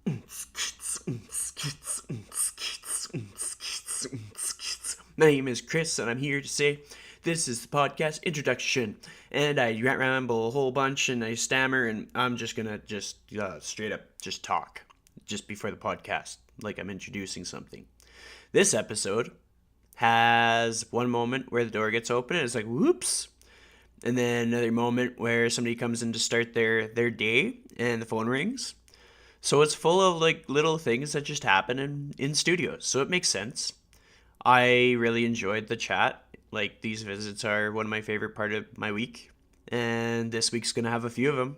My name is Chris, and I'm here to say this is the podcast introduction. And I ramble a whole bunch, and I stammer, and I'm just gonna straight up just talk just before the podcast, like I'm introducing something. This episode has one moment where the door gets open, and it's like, whoops. And then another moment where somebody comes in to start their day, and the phone rings. So it's full of like little things that just happen in studios. So it makes sense. I really enjoyed the chat. Like, these visits are one of my favorite part of my week. And this week's going to have a few of them.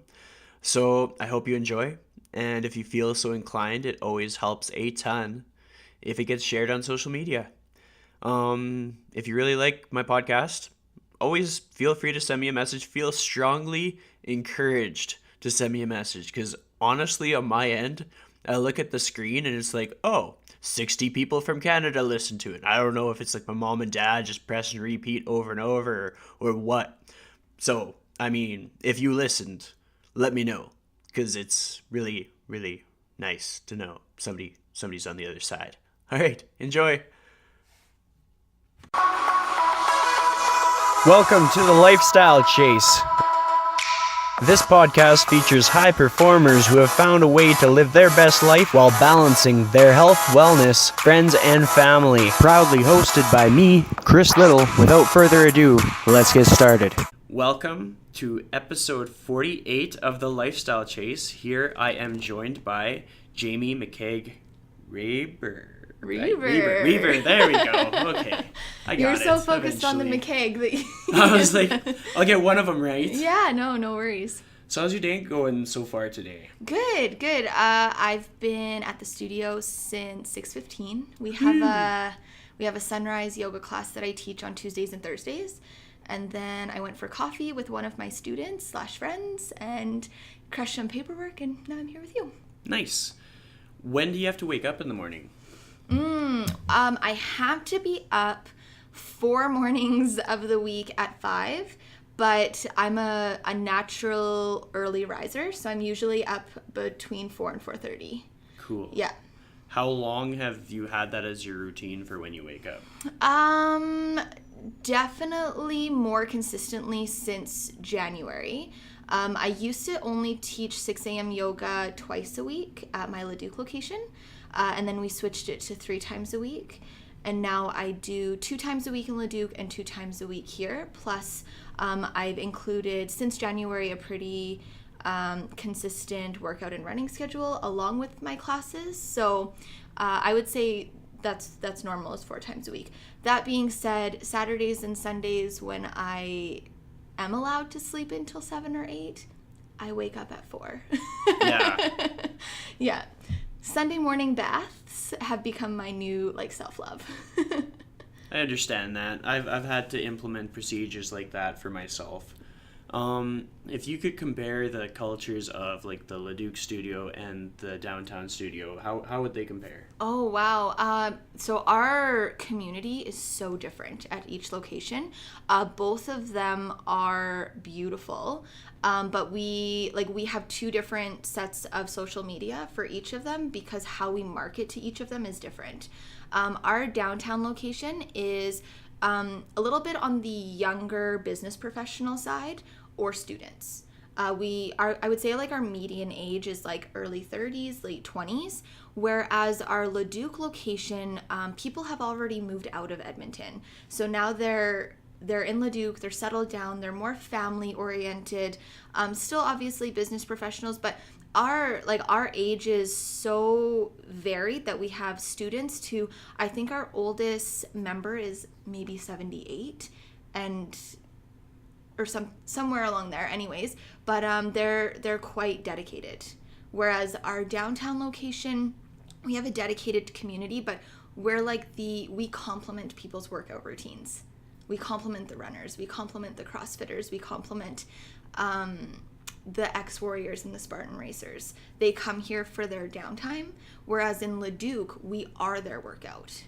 So I hope you enjoy. And if you feel so inclined, it always helps a ton if it gets shared on social media. If you really like my podcast, always feel free to send me a message. Feel strongly encouraged to send me a message, because honestly, on my end, I look at the screen and it's like, oh, 60 people from Canada listen to it. I don't know if it's like my mom and dad just press and repeat over and over or what. So, I mean, if you listened, let me know, because it's really, really nice to know somebody's on the other side. All right, enjoy. Welcome to the Lifestyle Chase. This podcast features high performers who have found a way to live their best life while balancing their health, wellness, friends, and family. Proudly hosted by me, Chris Little. Without further ado, let's get started. Welcome to episode 48 of the Lifestyle Chase. Here I am joined by Jaime, McKeag, Reber. Reber, there we go. Okay, I got it. You're so focused on the McKeag that you... I was like, I'll get one of them right. Yeah, no worries. So how's your day going so far today? Good. I've been at the studio since 6:15. We have a sunrise yoga class that I teach on Tuesdays and Thursdays. And then I went for coffee with one of my students / friends and crushed some paperwork, and now I'm here with you. Nice. When do you have to wake up in the morning? I have to be up 4 mornings of the week at 5, but I'm a natural early riser, so I'm usually up between 4 and 4:30. Cool. Yeah. How long have you had that as your routine for when you wake up? Definitely more consistently since January. I used to only teach 6 a.m. yoga twice a week at my Leduc location. And then we switched it to 3 times a week. And now I do 2 times a week in Leduc and 2 times a week here. Plus, I've included, since January, a pretty consistent workout and running schedule along with my classes. So I would say that's normal, is 4 times a week. That being said, Saturdays and Sundays, when I am allowed to sleep until 7 or 8, I wake up at 4. Yeah. Yeah. Sunday morning baths have become my new self-love. I understand that. I've had to implement procedures like that for myself. If you could compare the cultures of the Leduc studio and the downtown studio, how would they compare? Oh, wow. So our community is so different at each location. Both of them are beautiful. But we have 2 different sets of social media for each of them, because how we market to each of them is different. Our downtown location is a little bit on the younger business professional side or students. I would say our median age is early 30s, late 20s, whereas our Leduc location, people have already moved out of Edmonton. So now they're in Leduc, they're settled down, they're more family oriented, still obviously business professionals, but our age is so varied that we have students to, I think our oldest member is maybe 78 or somewhere along there anyways, but they're quite dedicated. Whereas our downtown location, we have a dedicated community, but we're we complement people's workout routines. We complement the runners, we complement the CrossFitters, we complement the ex-warriors and the Spartan racers. They come here for their downtime, whereas in Leduc, we are their workout.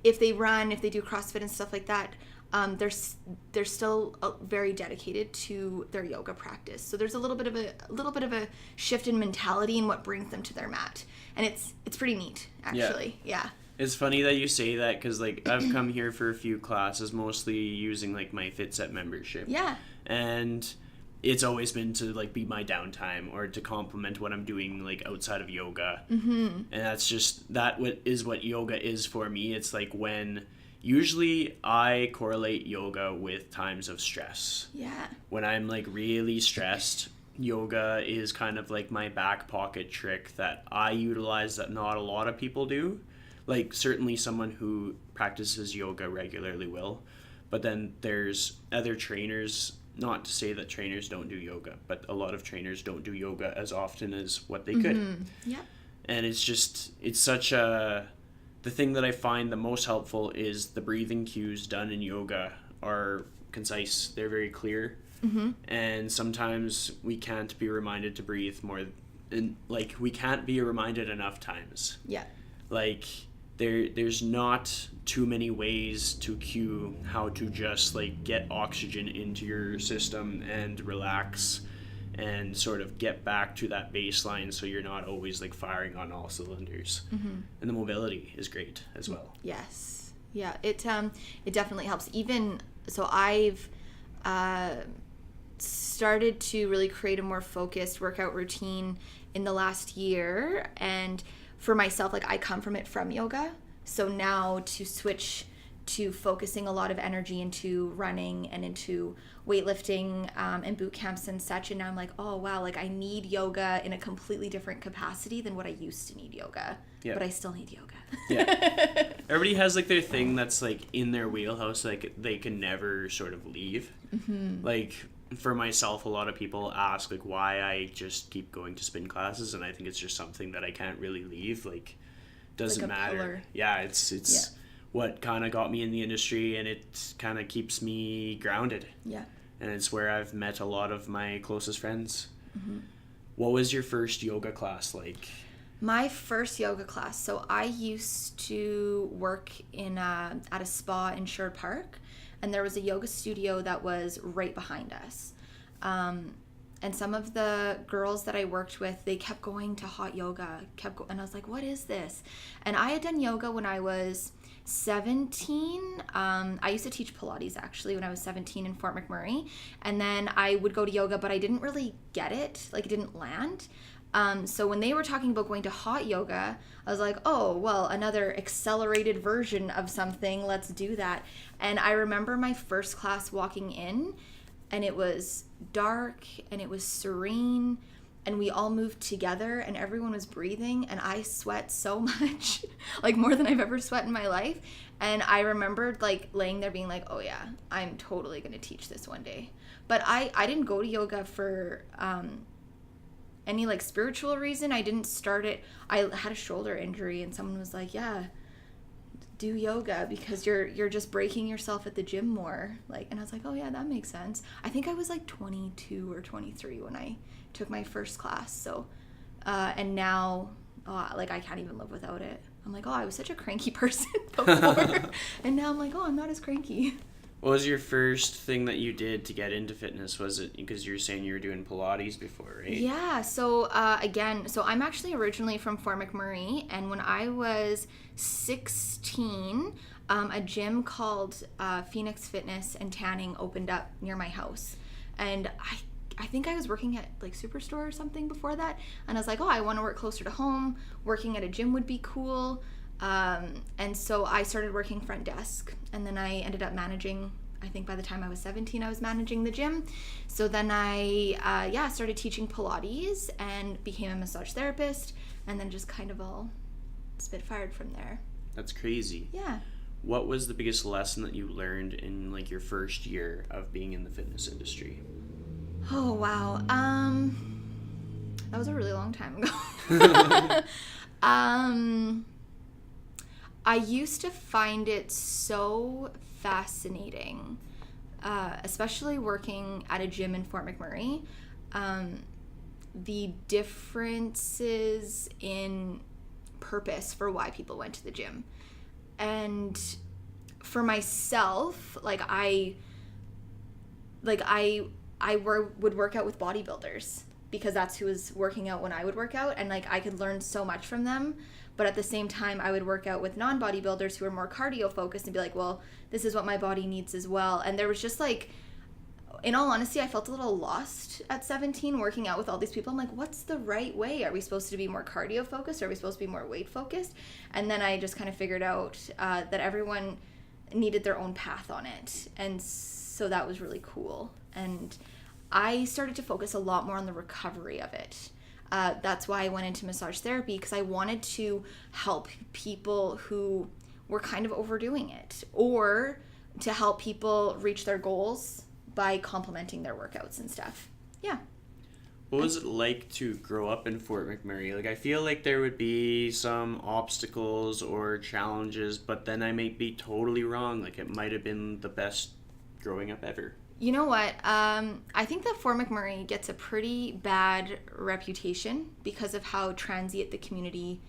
If they run, if they do CrossFit and stuff like that, they're still very dedicated to their yoga practice. So there's a little bit of a shift in mentality in what brings them to their mat, and it's pretty neat, actually. Yeah. It's funny that you say that, because like I've come here for a few classes, mostly using like my FitSet membership. Yeah. And it's always been to like be my downtime or to complement what I'm doing like outside of yoga. And that's just what yoga is for me. It's like when usually I correlate yoga with times of stress. Yeah. When I'm like really stressed, yoga is kind of like my back pocket trick that I utilize that not a lot of people do. Like certainly someone who practices yoga regularly will, but then there's other trainers, not to say that trainers don't do yoga, but a lot of trainers don't do yoga as often as what they could. Yeah. And it's such the thing that I find the most helpful is the breathing cues done in yoga are concise. They're very clear. And sometimes we can't be reminded to breathe more, and like we can't be reminded enough times. Yeah. Like there's not too many ways to cue how to just like get oxygen into your system and relax and sort of get back to that baseline, so you're not always like firing on all cylinders. And the mobility is great as well. Yes. Yeah, it definitely helps. Even so, I've started to really create a more focused workout routine in the last year, and for myself, like I come from yoga, so now to switch to focusing a lot of energy into running and into weightlifting and boot camps and such, and now I'm like, oh wow, like I need yoga in a completely different capacity than what I used to need yoga. But I still need yoga. Yeah. Everybody has like their thing that's like in their wheelhouse, like they can never sort of leave. Like for myself, a lot of people ask like why I just keep going to spin classes, and I think it's just something that I can't really leave. Like doesn't like a matter. pillar. Yeah, it's what kind of got me in the industry, and it kind of keeps me grounded. Yeah. And it's where I've met a lot of my closest friends. What was your first yoga class like? My first yoga class. So I used to work at a spa in Sherwood Park, and there was a yoga studio that was right behind us. And some of the girls that I worked with, they kept going to hot yoga, and I was like, what is this? And I had done yoga when I was 17. I used to teach Pilates actually when I was 17 in Fort McMurray, and then I would go to yoga, but I didn't really get it, like it didn't land. So when they were talking about going to hot yoga, I was like, oh, well, another accelerated version of something, let's do that. And I remember my first class walking in, and it was dark and it was serene, and we all moved together and everyone was breathing, and I sweat so much, like more than I've ever sweat in my life. And I remembered like laying there being like, oh yeah, I'm totally going to teach this one day. But I didn't go to yoga for any like spiritual reason. I didn't start it. I had a shoulder injury, and someone was like, yeah, do yoga because you're just breaking yourself at the gym more. Like, and I was like, oh yeah, that makes sense. I think I was like 22 or 23 when I took my first class. So and now like I can't even live without it. I'm like, oh, I was such a cranky person before. And now I'm like, oh, I'm not as cranky. What was your first thing that you did to get into fitness? Was it because you were saying you were doing Pilates before, right? Yeah, so again, so I'm actually originally from Fort McMurray, and when I was 16, a gym called Phoenix Fitness and Tanning opened up near my house. And I think I was working at like Superstore or something before that, and I was like, oh, I want to work closer to home. Working at a gym would be cool. And so I started working front desk, and then I ended up managing. I think by the time I was 17, I was managing the gym. So then I started teaching Pilates and became a massage therapist, and then just kind of all spitfired from there. That's crazy. Yeah. What was the biggest lesson that you learned in like your first year of being in the fitness industry? Oh wow. That was a really long time ago. I used to find it so fascinating, especially working at a gym in Fort McMurray, the differences in purpose for why people went to the gym. And for myself, like I would work out with bodybuilders because that's who was working out when I would work out, and like I could learn so much from them. But at the same time, I would work out with non-bodybuilders who are more cardio focused and be like, well, this is what my body needs as well. And there was just like, in all honesty, I felt a little lost at 17 working out with all these people. I'm like, what's the right way? Are we supposed to be more cardio focused? Are we supposed to be more weight focused? And then I just kind of figured out that everyone needed their own path on it. And so that was really cool. And I started to focus a lot more on the recovery of it. That's why I went into massage therapy, because I wanted to help people who were kind of overdoing it, or to help people reach their goals by complementing their workouts and stuff. Yeah. What was it like to grow up in Fort McMurray? Like, I feel like there would be some obstacles or challenges, but then I may be totally wrong. Like, it might have been the best growing up ever. You know what? I think that Fort McMurray gets a pretty bad reputation because of how transient the community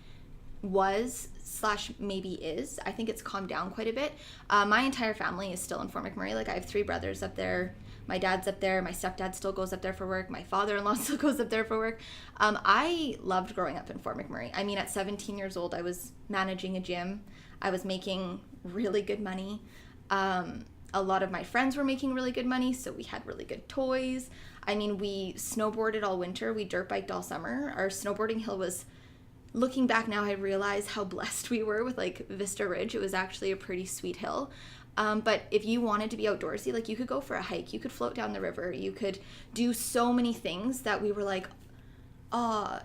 was / maybe is. I think it's calmed down quite a bit. My entire family is still in Fort McMurray. Like, I have 3 brothers up there. My dad's up there. My stepdad still goes up there for work. My father-in-law still goes up there for work. I loved growing up in Fort McMurray. I mean, at 17 years old, I was managing a gym. I was making really good money. A lot of my friends were making really good money, so we had really good toys. I mean, we snowboarded all winter. We dirt biked all summer. Our snowboarding hill was, looking back now, I realize how blessed we were with like Vista Ridge. It was actually a pretty sweet hill. But if you wanted to be outdoorsy, like you could go for a hike, you could float down the river, you could do so many things that we were like,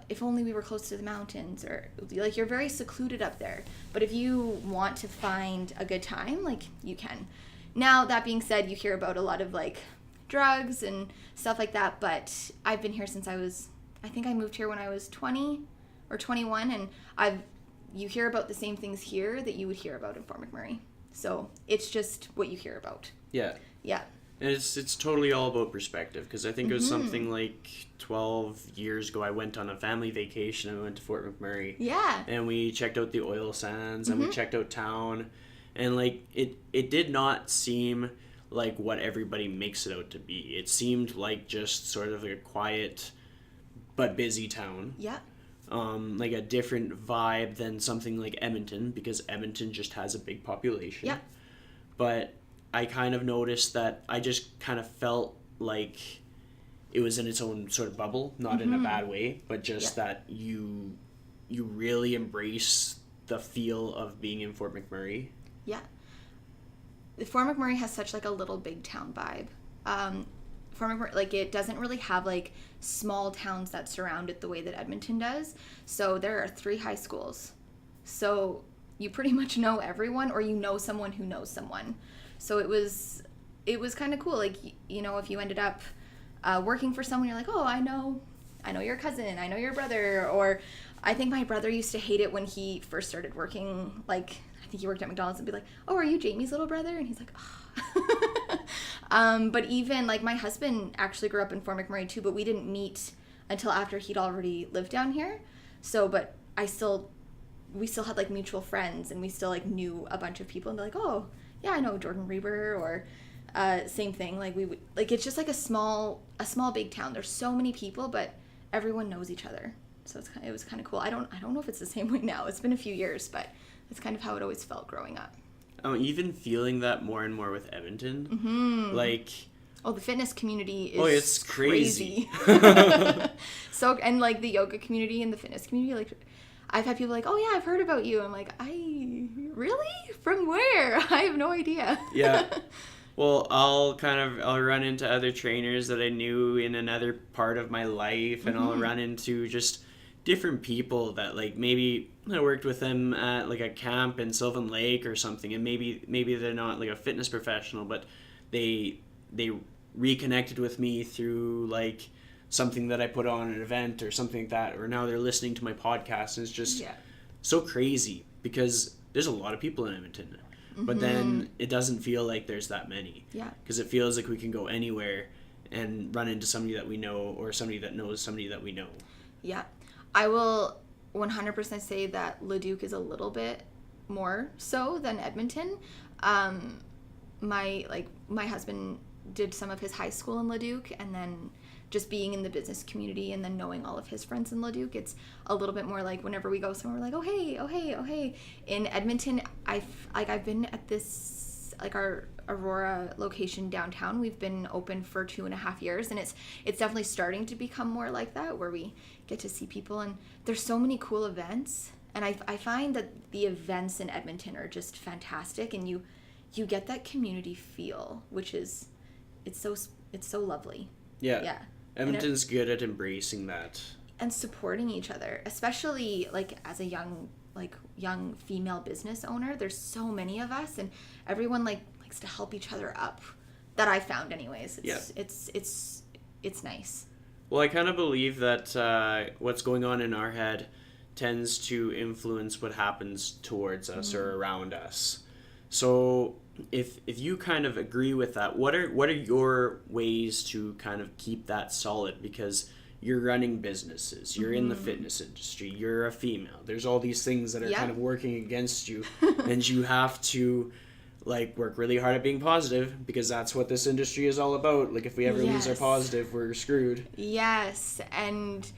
if only we were close to the mountains, or like you're very secluded up there. But if you want to find a good time, like you can. Now, that being said, you hear about a lot of like drugs and stuff like that, but I've been here since I think I moved here when I was 20 or 21, and you hear about the same things here that you would hear about in Fort McMurray. So it's just what you hear about. Yeah. Yeah. And it's totally all about perspective, because I think it was something like 12 years ago, I went on a family vacation and we went to Fort McMurray. Yeah. And we checked out the oil sands and we checked out town. And like it did not seem like what everybody makes it out to be. It seemed like just sort of a quiet but busy town. Yeah. Like a different vibe than something like Edmonton, because Edmonton just has a big population. Yeah. But I kind of noticed that I just kind of felt like it was in its own sort of bubble, not in a bad way, but just that you really embrace the feel of being in Fort McMurray. Yeah. Fort McMurray has such like a little big town vibe. Fort McMurray, like it doesn't really have like small towns that surround it the way that Edmonton does. So there are 3 high schools. So you pretty much know everyone, or you know someone who knows someone. So it was kind of cool. Like, you know, if you ended up working for someone, you're like, oh, I know your cousin, I know your brother. Or I think my brother used to hate it when he first started working, like I think he worked at McDonald's, and be like, oh, are you Jamie's little brother? And he's like, oh. But even like my husband actually grew up in Fort McMurray too, but we didn't meet until after he'd already lived down here. So, but we still had like mutual friends, and we still like knew a bunch of people, and they're like, oh yeah, I know Jordan Reber, or same thing. Like we would, like, it's just like a small big town. There's so many people, but everyone knows each other. So it was kind of cool. I don't know if it's the same way now. It's been a few years, but it's kind of how it always felt growing up. Even feeling that more and more with Edmonton. Like, oh, the fitness community is it's crazy. So, and like the yoga community and the fitness community, like I've had people like, oh yeah, I've heard about you. I'm like, really? From where? I have no idea. Yeah. Well, I'll run into other trainers that I knew in another part of my life, and I'll run into just different people that like maybe I worked with them at like a camp in Sylvan Lake or something, and maybe they're not like a fitness professional, but they reconnected with me through like something that I put on an event or something like that, or now they're listening to my podcast, and it's just so crazy because there's a lot of people in Edmonton, but then it doesn't feel like there's that many. Yeah. Because it feels like we can go anywhere and run into somebody that we know, or somebody that knows somebody that we know. Yeah. I will 100% say that Leduc is a little bit more so than Edmonton. My husband did some of his high school in Leduc, and then just being in the business community and then knowing all of his friends in Leduc, it's a little bit more like whenever we go somewhere, we're like, oh hey, oh hey, oh hey. In Edmonton, I've been at this, like, our Aurora location downtown. We've been open for 2.5 years, and it's definitely starting to become more like that, where we get to see people, and there's so many cool events, and I find that the events in Edmonton are just fantastic, and you get that community feel, which is it's so lovely. Yeah. Edmonton's good at embracing that and supporting each other, especially like as a young female business owner. There's so many of us, and everyone likes to help each other up. That I found, anyways. It's nice. Well, I kind of believe that what's going on in our head tends to influence what happens towards us or around us. So if you kind of agree with that, what are your ways to kind of keep that solid? Because you're running businesses, you're in the fitness industry, you're a female. There's all these things that are kind of working against you, and you have to like work really hard at being positive, because that's what this industry is all about. Like, if we ever lose our positive, we're screwed. Yes, and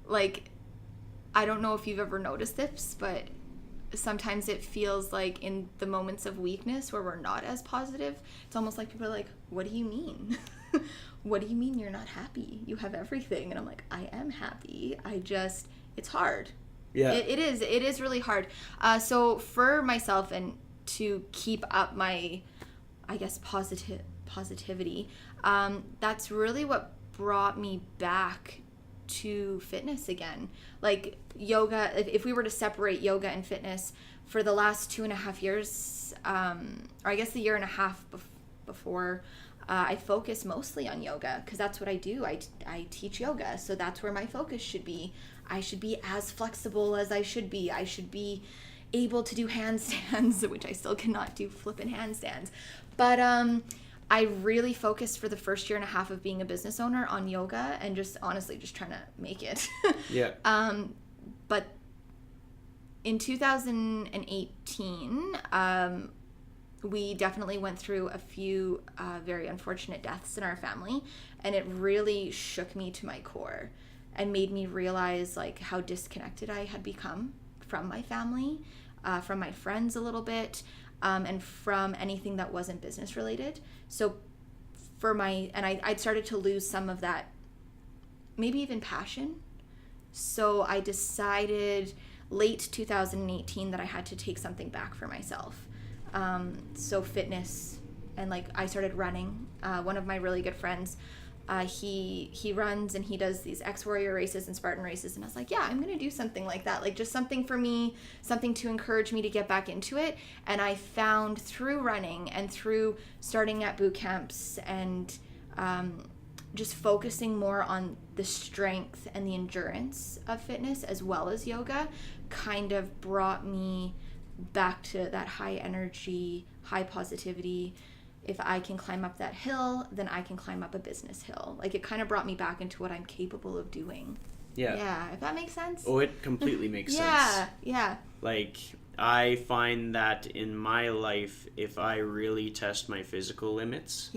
like, I don't know if you've ever noticed this, but sometimes it feels like in the moments of weakness where we're not as positive, it's almost like people are like, what do you mean? What do you mean you're not happy? You have everything. And I'm like, I am happy. It's hard. Yeah. It is really hard. So for myself, and to keep up my, I guess, positivity, that's really what brought me back to fitness again. Like, yoga, if we were to separate yoga and fitness, for the last 2.5 years, or I guess the 1.5 years before, I focus mostly on yoga, because that's what I do. I teach yoga, so that's where my focus should be. I should be as flexible as I should be. I should be able to do handstands, which I still cannot do flipping handstands. But I really focused for the first 1.5 years of being a business owner on yoga, and just honestly just trying to make it. Yeah. But in 2018, we definitely went through a few very unfortunate deaths in our family, and it really shook me to my core and made me realize like how disconnected I had become from my family, from my friends a little bit, and from anything that wasn't business related. So I'd started to lose some of that, maybe even passion. So I decided late 2018 that I had to take something back for myself. So fitness, and like I started running. One of my really good friends, he runs and he does these ex-warrior races and Spartan races, and I was like, yeah, I'm gonna do something like that, like just something for me, something to encourage me to get back into it. And I found through running and through starting at boot camps and just focusing more on the strength and the endurance of fitness as well as yoga, kind of brought me back to that high energy, high positivity. If I can climb up that hill, then I can climb up a business hill. Like, it kind of brought me back into what I'm capable of doing. Yeah, if that makes sense. Oh, it completely makes sense. Yeah. Like, I find that in my life, if I really test my physical limits,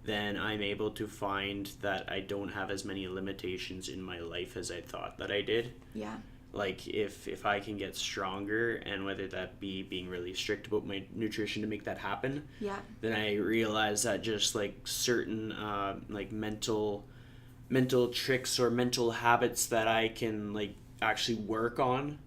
then I'm able to find that I don't have as many limitations in my life as I thought that I did. Yeah. Like, if I can get stronger, and whether that be being really strict about my nutrition to make that happen, then I realize that just like certain like mental tricks or mental habits that I can like actually work on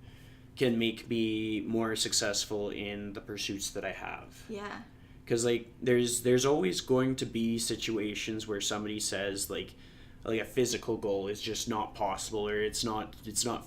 can make me more successful in the pursuits that I have. Yeah. Because like there's always going to be situations where somebody says like a physical goal is just not possible, or it's not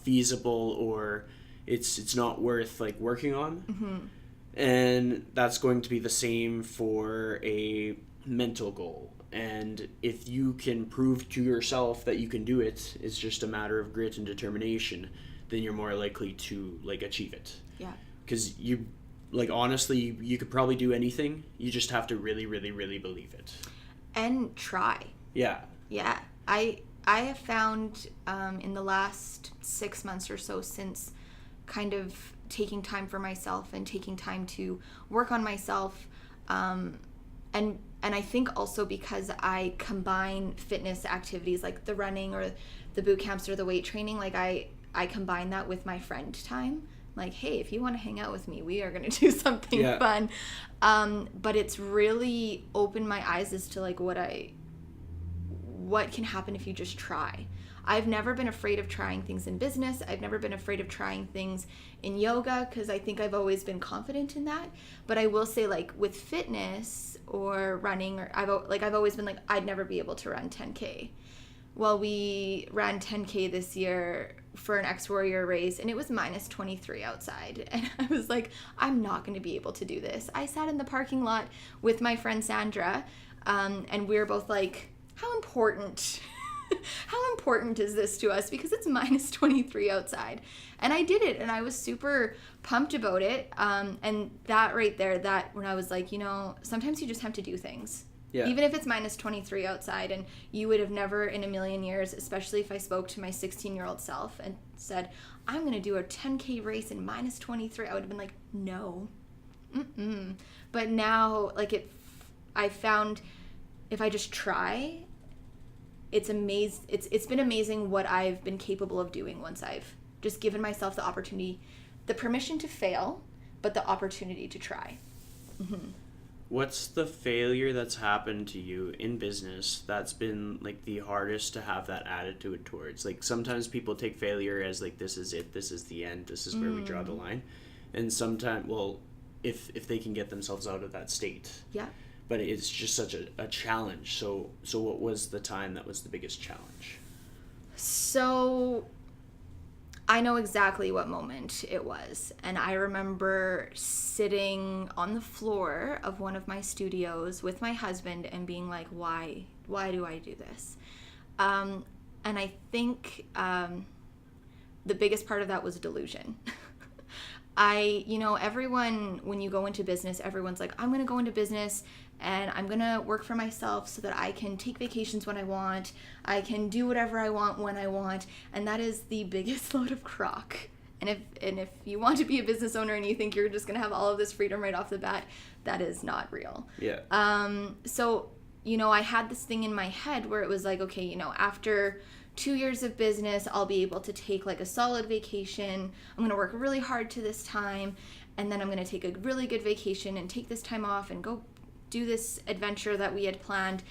feasible, or it's not worth like working on. Mm-hmm. And that's going to be the same for a mental goal. And if you can prove to yourself that you can do it, it's just a matter of grit and determination, then you're more likely to like achieve it. Yeah. Because you, like, honestly, you could probably do anything. You just have to really, really, really believe it. And try. Yeah. Yeah. I have found in the last 6 months or so, since kind of taking time for myself and taking time to work on myself, And I think also because I combine fitness activities like the running or the boot camps or the weight training, like I combine that with my friend time. Like, hey, if you want to hang out with me, we are going to do something fun. But it's really opened my eyes as to like what can happen if you just try. I've never been afraid of trying things in business. I've never been afraid of trying things in yoga because I think I've always been confident in that. But I will say, like, with fitness or running, or I've always been like, I'd never be able to run 10K. Well, we ran 10K this year for an ex-warrior race, and it was minus 23 outside. And I was like, I'm not going to be able to do this. I sat in the parking lot with my friend Sandra, and we were both like, how important is this to us? Because it's minus 23 outside. And I did it, and I was super pumped about it. And that right there, that when I was like, sometimes you just have to do things. Yeah. Even if it's minus 23 outside, and you would have never in a million years, especially if I spoke to my 16-year-old self and said, I'm going to do a 10K race in minus 23, I would have been like, no. But now, like, I found if I just try, it's been amazing what I've been capable of doing once I've just given myself the opportunity, the permission to fail, but the opportunity to try. What's the failure that's happened to you in business that's been like the hardest to have that attitude towards? Like, sometimes people take failure as like, this is it, this is the end, this is where we draw the line. And sometimes, well, if they can get themselves out of that state. Yeah. But it's just such a challenge. So what was the time that was the biggest challenge? So I know exactly what moment it was. And I remember sitting on the floor of one of my studios with my husband and being like, why do I do this? And I think the biggest part of that was delusion. Everyone, when you go into business, everyone's like, I'm going to go into business and I'm going to work for myself so that I can take vacations when I want. I can do whatever I want when I want. And that is the biggest load of crock. And if you want to be a business owner and you think you're just going to have all of this freedom right off the bat, that is not real. Yeah. So, I had this thing in my head where it was like, okay, after 2 years of business, I'll be able to take like a solid vacation. I'm going to work really hard to this time. And then I'm going to take a really good vacation and take this time off and go do this adventure that we had planned.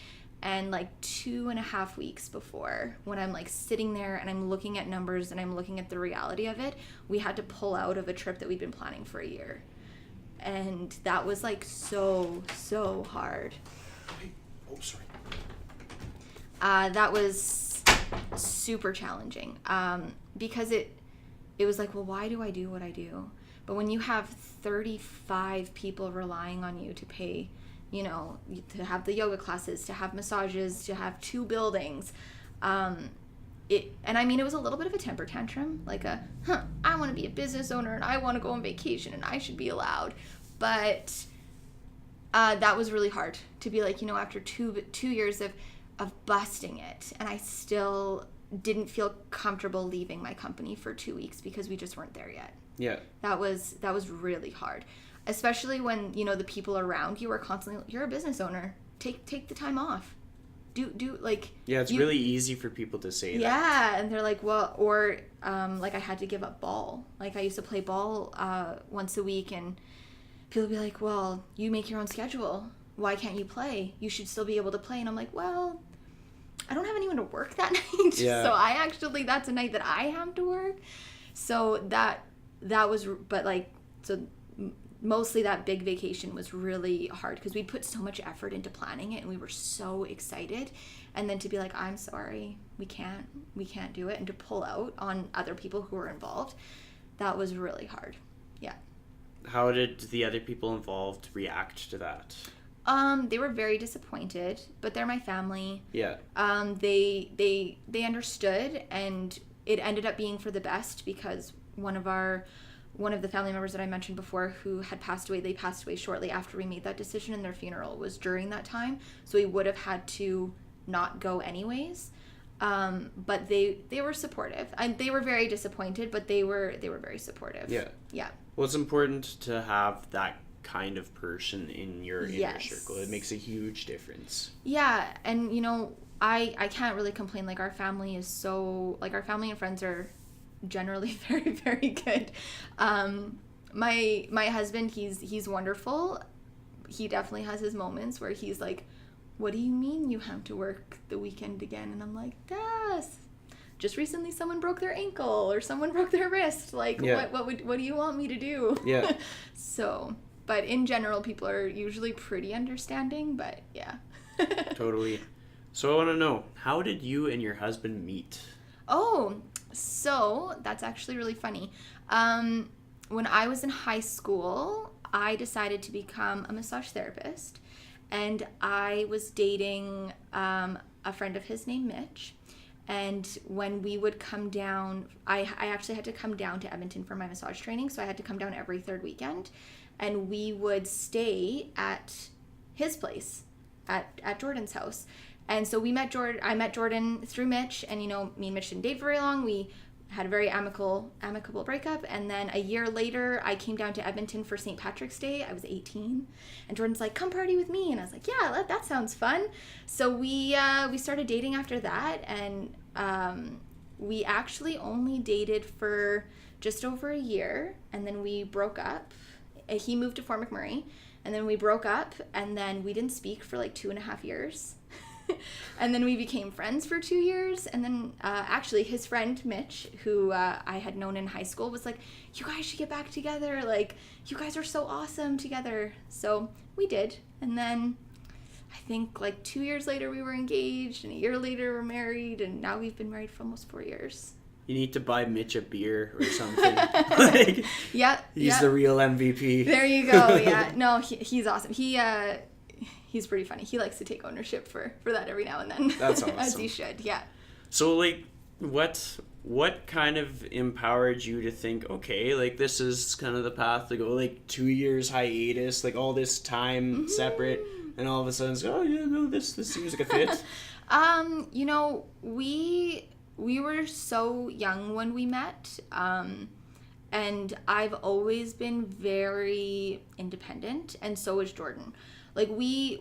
And like 2.5 weeks before, when I'm like sitting there and I'm looking at numbers and I'm looking at the reality of it, we had to pull out of a trip that we'd been planning for a year. And that was like so hard. Oh, sorry. That was super challenging because it was like, well, why do I do what I do? But when you have 35 people relying on you to pay, to have the yoga classes, to have massages, to have 2 buildings, it was a little bit of a temper tantrum, like I want to be a business owner and I want to go on vacation and I should be allowed. But that was really hard to be like, after two years of busting it, and I still didn't feel comfortable leaving my company for 2 weeks because we just weren't there yet. Yeah. That was really hard. Especially when, the people around you are constantly, you're a business owner. Take the time off. Do like. Yeah, it's really easy for people to say that. Yeah, and they're like, well, or like I had to give up ball. Like I used to play ball once a week, and people would be like, well, you make your own schedule. Why can't you play? You should still be able to play. And I'm like, well, I don't have anyone to work that night. Yeah. So that's a night that I have to work. So that was, but like, so mostly that big vacation was really hard because we'd put so much effort into planning it and we were so excited. And then to be like, I'm sorry, we can't do it. And to pull out on other people who were involved, that was really hard. Yeah. How did the other people involved react to that? They were very disappointed, but they're my family. Yeah. They understood, and it ended up being for the best because one of the family members that I mentioned before who had passed away, they passed away shortly after we made that decision, and their funeral was during that time. So we would have had to not go anyways. But they were supportive. And they were very disappointed, but they were very supportive. Yeah. Yeah. Well, it's important to have that kind of person in your inner Yes. circle. It makes a huge difference. Yeah, and I can't really complain. Like our family is so like our family and friends are generally very, very good. My husband, he's wonderful. He definitely has his moments where he's like, "What do you mean you have to work the weekend again?" And I'm like, "Das, just recently someone broke their ankle or someone broke their wrist. Like, Yeah. what do you want me to do?" Yeah. So, but in general, people are usually pretty understanding. But yeah. Totally. So I want to know, how did you and your husband meet? Oh, so that's actually really funny. When I was in high school, I decided to become a massage therapist, and I was dating a friend of his named Mitch. And when we would come down, I actually had to come down to Edmonton for my massage training, so I had to come down every third weekend, and we would stay at his place, at Jordan's house. And so we met Jordan. I met Jordan through Mitch, and me and Mitch didn't date very long. We had a very amicable breakup, and then a year later, I came down to Edmonton for St. Patrick's Day. I was 18, and Jordan's like, "Come party with me," and I was like, "Yeah, that sounds fun." So we started dating after that, and we actually only dated for just over a year, and then we broke up. He moved to Fort McMurray, and then we broke up, and then we didn't speak for like 2.5 years. And then we became friends for 2 years, and then actually his friend Mitch, who I had known in high school, was like, "You guys should get back together, like you guys are so awesome together." So we did, and then I think like 2 years later we were engaged, and a year later we're married, and now we've been married for almost 4 years. You need to buy Mitch a beer or something. Like, Yeah, he's the real MVP. There you go. Yeah, no, he's awesome. He's pretty funny. He likes to take ownership for that every now and then. That's awesome. As he should, yeah. So, like, what kind of empowered you to think, okay, like, this is kind of the path to go, like, 2 years hiatus, like, all this time separate, and all of a sudden, it's, oh, yeah, no, this seems like a fit? We were so young when we met, and I've always been very independent, and so is Jordan. Like we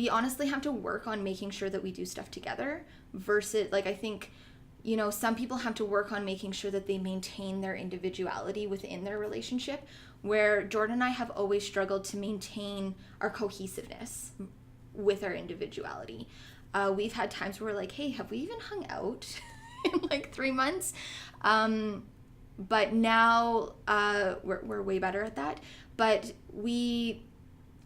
honestly have to work on making sure that we do stuff together versus like I think some people have to work on making sure that they maintain their individuality within their relationship, where Jordan and I have always struggled to maintain our cohesiveness with our individuality. We've had times where we're like, "Hey, have we even hung out in like 3 months?" But now we're way better at that. But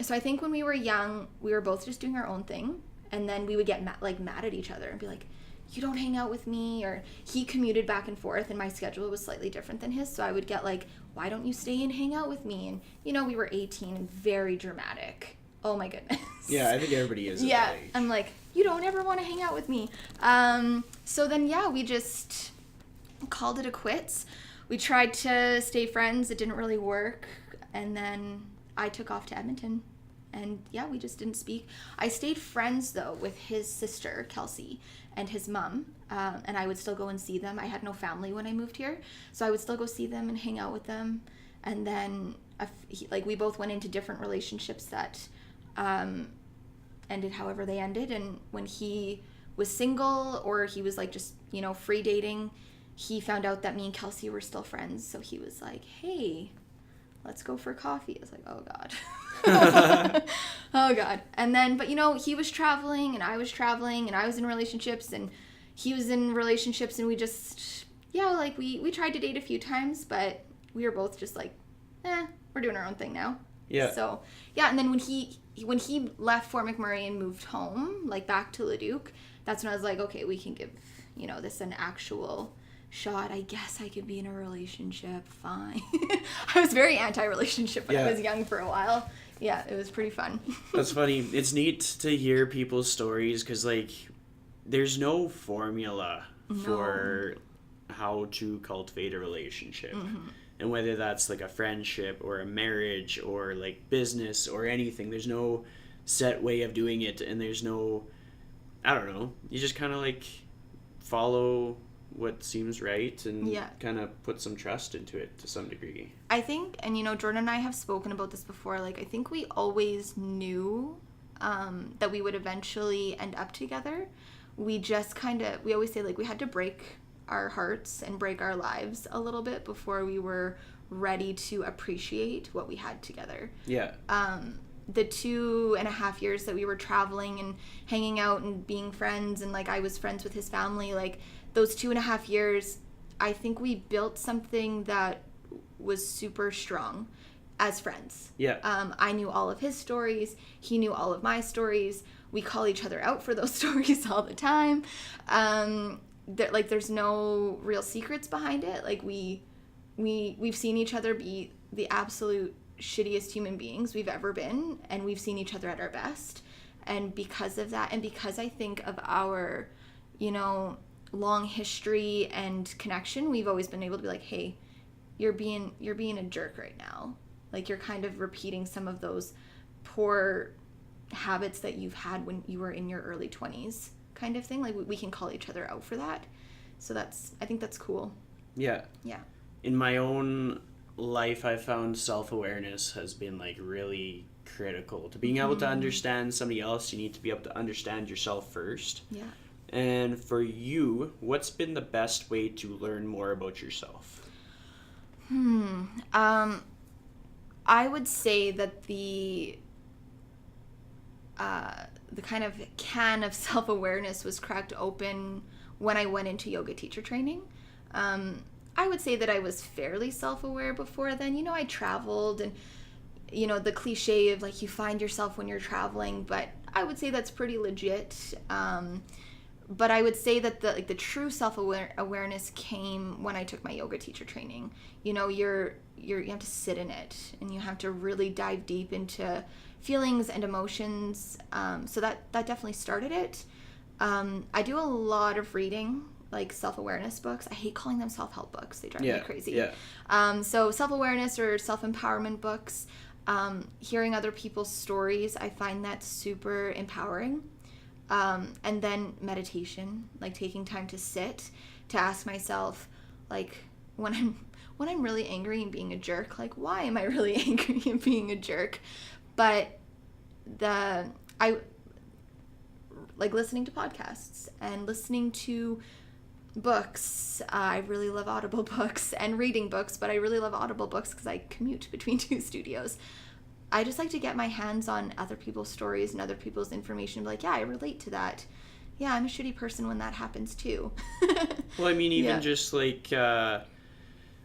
so I think when we were young, we were both just doing our own thing, and then we would get mad at each other and be like, "You don't hang out with me," or he commuted back and forth, and my schedule was slightly different than his, so I would get like, "Why don't you stay and hang out with me?" And we were 18 and very dramatic. Oh my goodness. Yeah, I think everybody is. Yeah, at that age. I'm like, "You don't ever want to hang out with me." So then we just called it a quits. We tried to stay friends. It didn't really work, and then I took off to Edmonton. And we just didn't speak. I stayed friends though with his sister Kelsey and his mom, and I would still go and see them. I had no family when I moved here, so I would still go see them and hang out with them. And then we both went into different relationships that ended however they ended. And when he was single or he was like just free dating, he found out that me and Kelsey were still friends. So he was like, "Hey, let's go for coffee." I was like, "Oh God." Oh God. And then, but he was traveling and I was traveling and I was in relationships and he was in relationships, and we just, we tried to date a few times, but we were both just like, we're doing our own thing now. Yeah. So, and then when he left Fort McMurray and moved home, like back to Leduc, that's when I was like, okay, we can give, this an actual shot. I guess I could be in a relationship. Fine. I was very anti-relationship when I was young for a while. Yeah, it was pretty fun. That's funny. It's neat to hear people's stories because, like, there's no formula for how to cultivate a relationship. Mm-hmm. And whether that's, like, a friendship or a marriage or, like, business or anything, there's no set way of doing it. And there's no, I don't know, you just kind of, like, follow what seems right and Yeah. kind of put some trust into it to some degree. I think, and Jordan and I have spoken about this before, like, I think we always knew that we would eventually end up together. We just we always say, like, we had to break our hearts and break our lives a little bit before we were ready to appreciate what we had together. Yeah. The 2.5 years that we were traveling and hanging out and being friends, and like I was friends with his family, like those 2.5 years, I think we built something that was super strong as friends. Yeah. I knew all of his stories. He knew all of my stories. We call each other out for those stories all the time. There's no real secrets behind it. Like we've seen each other be the absolute shittiest human beings we've ever been, and we've seen each other at our best. And because of that, and because I think of our, long history and connection, we've always been able to be like, hey, you're being a jerk right now. Like, you're kind of repeating some of those poor habits that you've had when you were in your early 20s, kind of thing. Like, we can call each other out for that. So I think that's cool. Yeah. Yeah. In my own life, I found self-awareness has been like really critical to being able to understand somebody else. You need to be able to understand yourself first. Yeah. And for you, what's been the best way to learn more about yourself? I would say that the kind of can of self-awareness was cracked open when I went into yoga teacher training. I would say that I was fairly self-aware before then. I traveled, and the cliche of like you find yourself when you're traveling, but I would say that's pretty legit. But I would say that the true self-awareness came when I took my yoga teacher training. You have to sit in it, and you have to really dive deep into feelings and emotions. So that definitely started it. I do a lot of reading, like self-awareness books. I hate calling them self-help books. They drive me crazy. Yeah. So self-awareness or self-empowerment books, hearing other people's stories, I find that super empowering. And then meditation, like taking time to sit, to ask myself, like, when I'm really angry and being a jerk, like, why am I really angry and being a jerk? But I like listening to podcasts and listening to books. I really love Audible books and reading books, but I really love Audible books because I commute between 2 studios. I just like to get my hands on other people's stories and other people's information. Like, yeah, I relate to that. Yeah, I'm a shitty person when that happens too. Well, I mean, even just like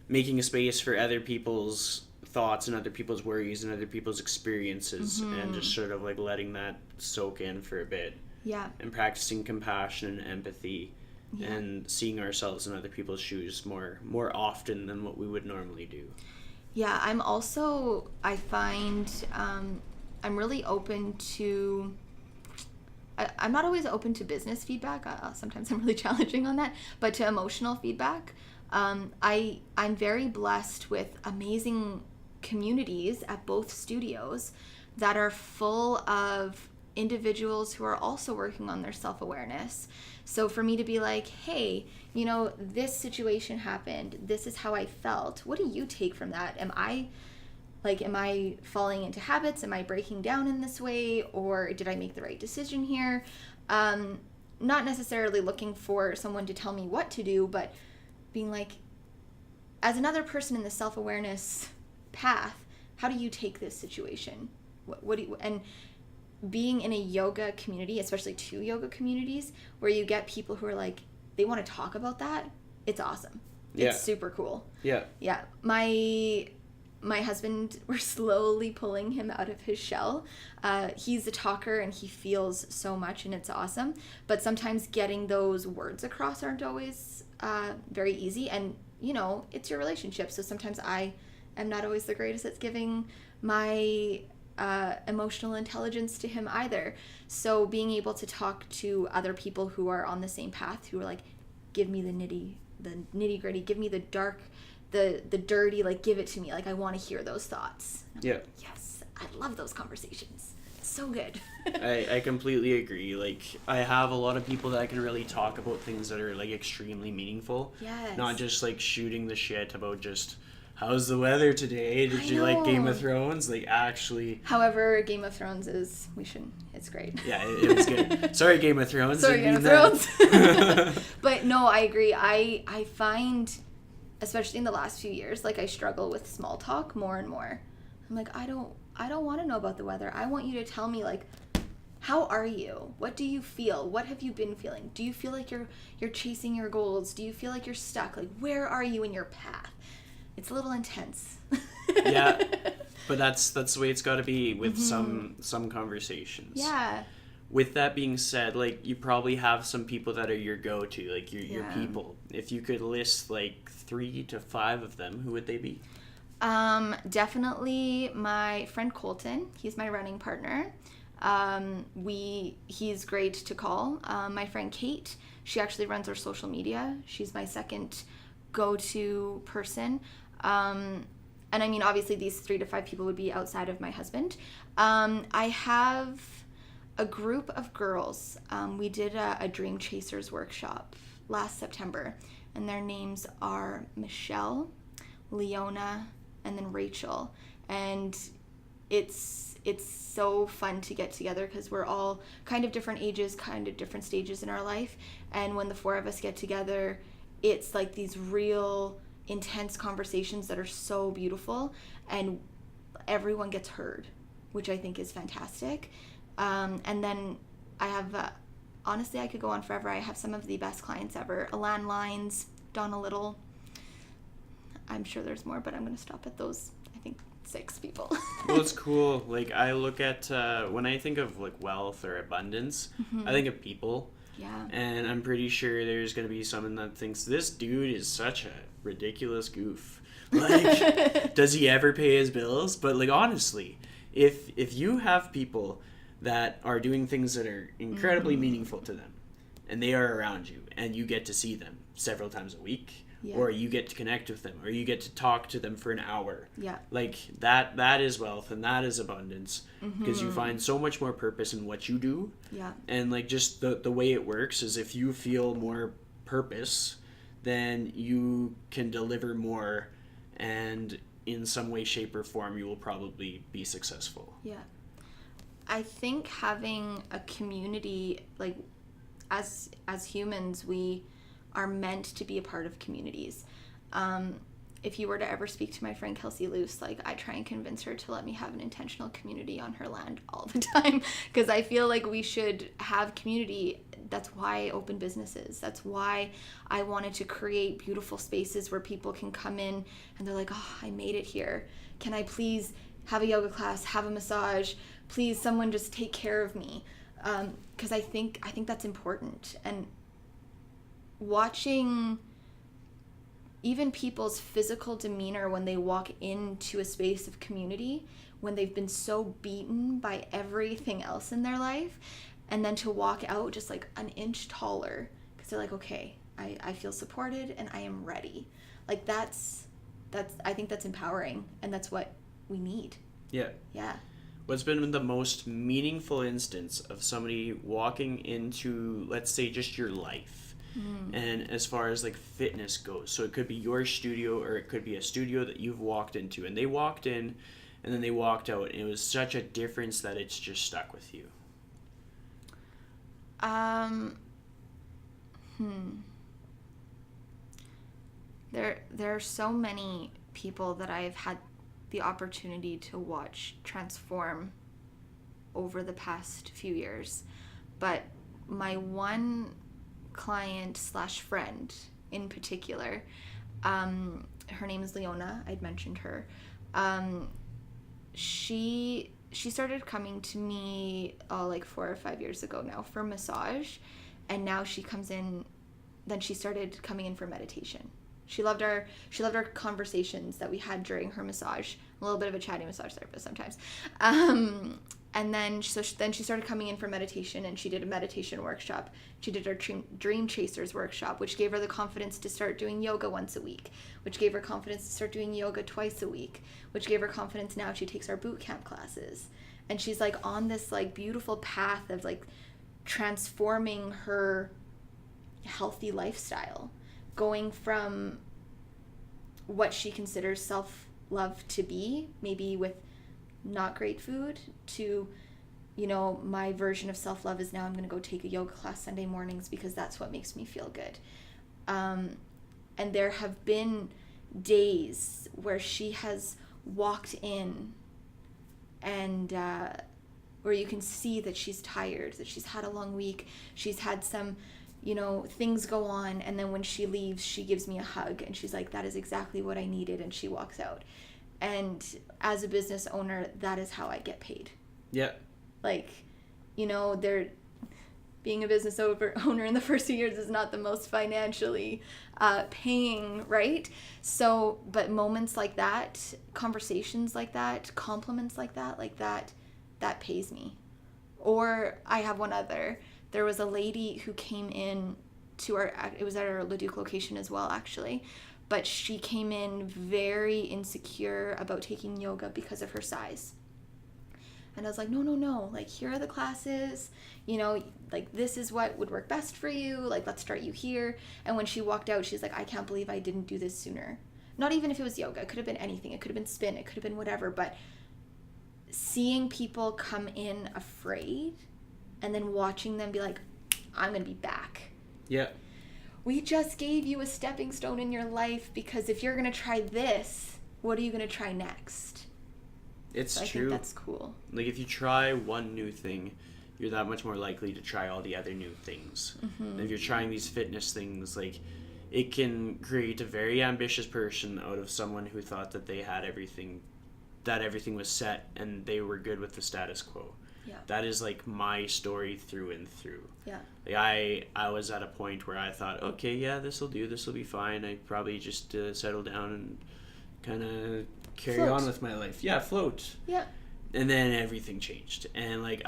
making a space for other people's thoughts and other people's worries and other people's experiences, and just sort of like letting that soak in for a bit. Yeah. And practicing compassion and empathy, and seeing ourselves in other people's shoes more often than what we would normally do. Yeah, I find I'm really open to, I'm not always open to business feedback. Sometimes I'm really challenging on that, but to emotional feedback. I'm very blessed with amazing communities at both studios that are full of individuals who are also working on their self-awareness. So for me to be like, hey, this situation happened, this is how I felt, what do you take from that? Am I falling into habits? Am I breaking down in this way? Or did I make the right decision here? Not necessarily looking for someone to tell me what to do, but being like, as another person in the self-awareness path, how do you take this situation? What do you, and being in a yoga community, especially 2 yoga communities, where you get people who are like, they want to talk about that, it's awesome. It's super cool. Yeah. Yeah. My husband, we're slowly pulling him out of his shell. He's a talker and he feels so much, and it's awesome. But sometimes getting those words across aren't always very easy. And, it's your relationship. So sometimes I am not always the greatest at giving my emotional intelligence to him either. So being able to talk to other people who are on the same path, who are like, give me the nitty gritty, give me the dark, the dirty, like, give it to me. Like, I want to hear those thoughts. Yeah. Yes, I love those conversations. so good. I completely agree. Like, I have a lot of people that can really talk about things that are like extremely meaningful. Yes. Not just like shooting the shit about just how's the weather today? Did I you like Game of know. Thrones? Like, actually. However, Game of Thrones it's great. Yeah, it was good. Sorry, Game of Thrones. Sorry, Game didn't of mean Thrones. that. But no, I agree. I find, especially in the last few years, like I struggle with small talk more and more. I'm like, I don't want to know about the weather. I want you to tell me, like, how are you? What do you feel? What have you been feeling? Do you feel like you're chasing your goals? Do you feel like you're stuck? Like, where are you in your path? It's a little intense. Yeah, but that's the way it's got to be with some conversations. Yeah. With that being said, like, you probably have some people that are your go-to, like your Yeah. people. If you could list like 3 to 5 of them, who would they be? Definitely my friend Colton. He's my running partner. He's great to call. My friend Kate, she actually runs our social media. She's my second go-to person. And I mean, obviously these 3 to 5 people would be outside of my husband. I have a group of girls. We did a Dream Chasers workshop last September, and their names are Michelle, Leona, and then Rachel. And it's so fun to get together because we're all kind of different ages, kind of different stages in our life. And when the 4 of us get together, it's like these real intense conversations that are so beautiful, and everyone gets heard, which I think is fantastic. And then I have, honestly, I could go on forever. I have some of the best clients ever. Alan Lines, Donna Little. I'm sure there's more, but I'm going to stop at those, I think, 6 people. Well, it's cool. Like, I look at, when I think of like wealth or abundance, I think of people. Yeah. And I'm pretty sure there's going to be someone that thinks this dude is such a ridiculous goof. Like, does he ever pay his bills? But like, honestly, if you have people that are doing things that are incredibly meaningful to them, and they are around you, and you get to see them several times a week, or you get to connect with them, or you get to talk to them for an hour, like that is wealth, and that is abundance, because you find so much more purpose in what you do. And like, just the way it works is, if you feel more purpose, then you can deliver more, and in some way, shape, or form, you will probably be successful. I think having a community, like, as humans, we are meant to be a part of communities. If you were to ever speak to my friend Kelsey Luce, like, I try and convince her to let me have an intentional community on her land all the time, because I feel like we should have community. That's why I open businesses. That's why I wanted to create beautiful spaces where people can come in and they're like, oh, I made it here. Can I please have a yoga class, have a massage? Please, someone just take care of me. Because I think that's important. And watching even people's physical demeanor when they walk into a space of community, when they've been so beaten by everything else in their life, and then to walk out just like an inch taller, because they're like, okay, I feel supported and I am ready. Like, that's I think that's empowering, and that's what we need. Yeah. What's been the most meaningful instance of somebody walking into, let's say, just your life? And as far as like fitness goes, so it could be your studio, or it could be a studio that you've walked into, and they walked in and then they walked out, and it was such a difference that it's just stuck with you. There are so many people that I've had the opportunity to watch transform over the past few years, but my one client / friend in particular, her name is Leona. I'd mentioned her. She started coming to me like 4 or 5 years ago now for massage, and now she comes in. Then she started coming in for meditation. She loved our conversations that we had during her massage. A little bit of a chatty massage therapist sometimes. And then she started coming in for meditation, and she did a meditation workshop. She did our Dream Chasers workshop, which gave her the confidence to start doing yoga once a week, which gave her confidence to start doing yoga twice a week, which gave her confidence now she takes our boot camp classes. And she's like on this like beautiful path of like transforming her healthy lifestyle, going from what she considers self-love to be, maybe with not great food, to, you know, my version of self-love is now I'm going to go take a yoga class Sunday mornings because that's what makes me feel good. And there have been days where she has walked in and where you can see that she's tired, that she's had a long week, she's had some, you know, things go on, and then when she leaves, she gives me a hug and she's like, that is exactly what I needed, and she walks out. And as a business owner, that is how I get paid. Yeah. Like, you know, being a business owner in the first 2 years is not the most financially paying, right? So, but moments like that, conversations like that, compliments like that pays me. Or I have one other. There was a lady who came in to it was at our Leduc location as well, actually, but she came in very insecure about taking yoga because of her size. And I was like, no, like, here are the classes, you know, like, this is what would work best for you, like, let's start you here. And when she walked out, she's like, I can't believe I didn't do this sooner. Not even if it was yoga, it could have been anything, it could have been spin, it could have been whatever, but seeing people come in afraid and then watching them be like, I'm going to be back. Yeah. We just gave you a stepping stone in your life, because if you're going to try this, what are you going to try next? It's so true. I think that's cool. Like, if you try one new thing, you're that much more likely to try all the other new things. Mm-hmm. And if you're trying these fitness things, like, it can create a very ambitious person out of someone who thought that they had everything, that everything was set and they were good with the status quo. Yeah. That is like my story through and through. Yeah. Like, I was at a point where I thought, okay, yeah, this will do, this will be fine. I probably just settle down and kind of carry on with my life. Yeah, float. Yeah. And then everything changed. And like,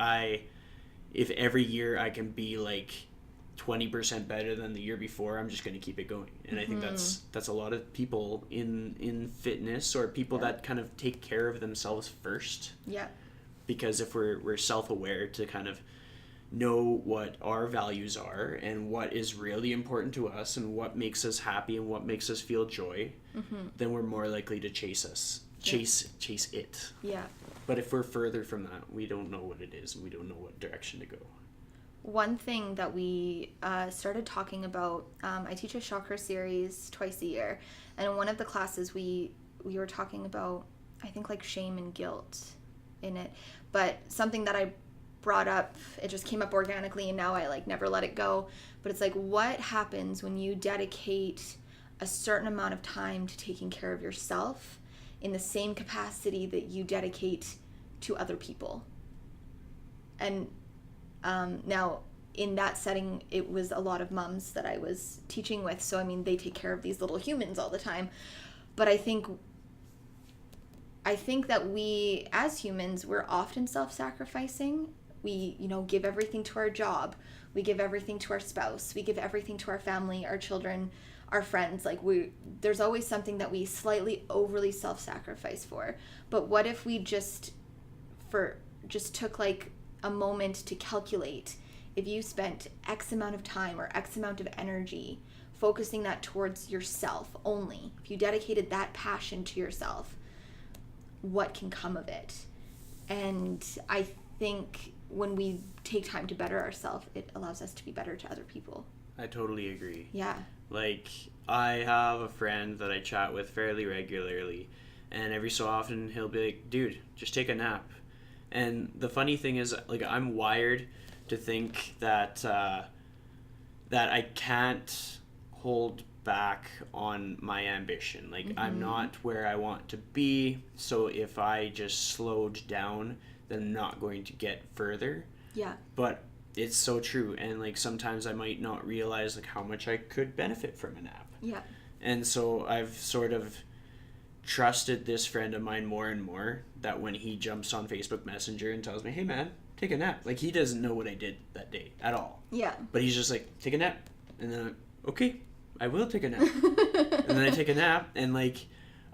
if every year I can be like 20% better than the year before, I'm just going to keep it going. And I think that's a lot of people in fitness, or people that kind of take care of themselves first. Yeah. Because if we're self-aware to kind of know what our values are and what is really important to us and what makes us happy and what makes us feel joy, then we're more likely to chase it. Yeah. But if we're further from that, we don't know what it is. We don't know what direction to go. One thing that we started talking about, I teach a chakra series twice a year, and in one of the classes we were talking about, I think, like, shame and guilt in it, but something that I brought up, it just came up organically, and now I like never let it go. But it's like, what happens when you dedicate a certain amount of time to taking care of yourself in the same capacity that you dedicate to other people? And now in that setting, it was a lot of moms that I was teaching with, so I mean, they take care of these little humans all the time. But I think that we as humans, we're often self-sacrificing. We, you know, give everything to our job, we give everything to our spouse, we give everything to our family, our children, our friends. Like, there's always something that we slightly overly self-sacrifice for. But what if we just took like a moment to calculate, if you spent X amount of time or X amount of energy focusing that towards yourself only, if you dedicated that passion to yourself, what can come of it? And I think when we take time to better ourselves, it allows us to be better to other people. I totally agree. Yeah. Like, I have a friend that I chat with fairly regularly, and every so often he'll be like, dude, just take a nap. And the funny thing is, like, I'm wired to think that that I can't hold back on my ambition. Like, I'm not where I want to be, so if I just slowed down, then I'm not going to get further. Yeah. But it's so true, and like, sometimes I might not realize like how much I could benefit from a nap. Yeah. And so I've sort of trusted this friend of mine more and more, that when he jumps on Facebook Messenger and tells me, hey man, take a nap, like, he doesn't know what I did that day at all. Yeah. But he's just like, take a nap. And then I'm, okay, I will take a nap. And then I take a nap, and like,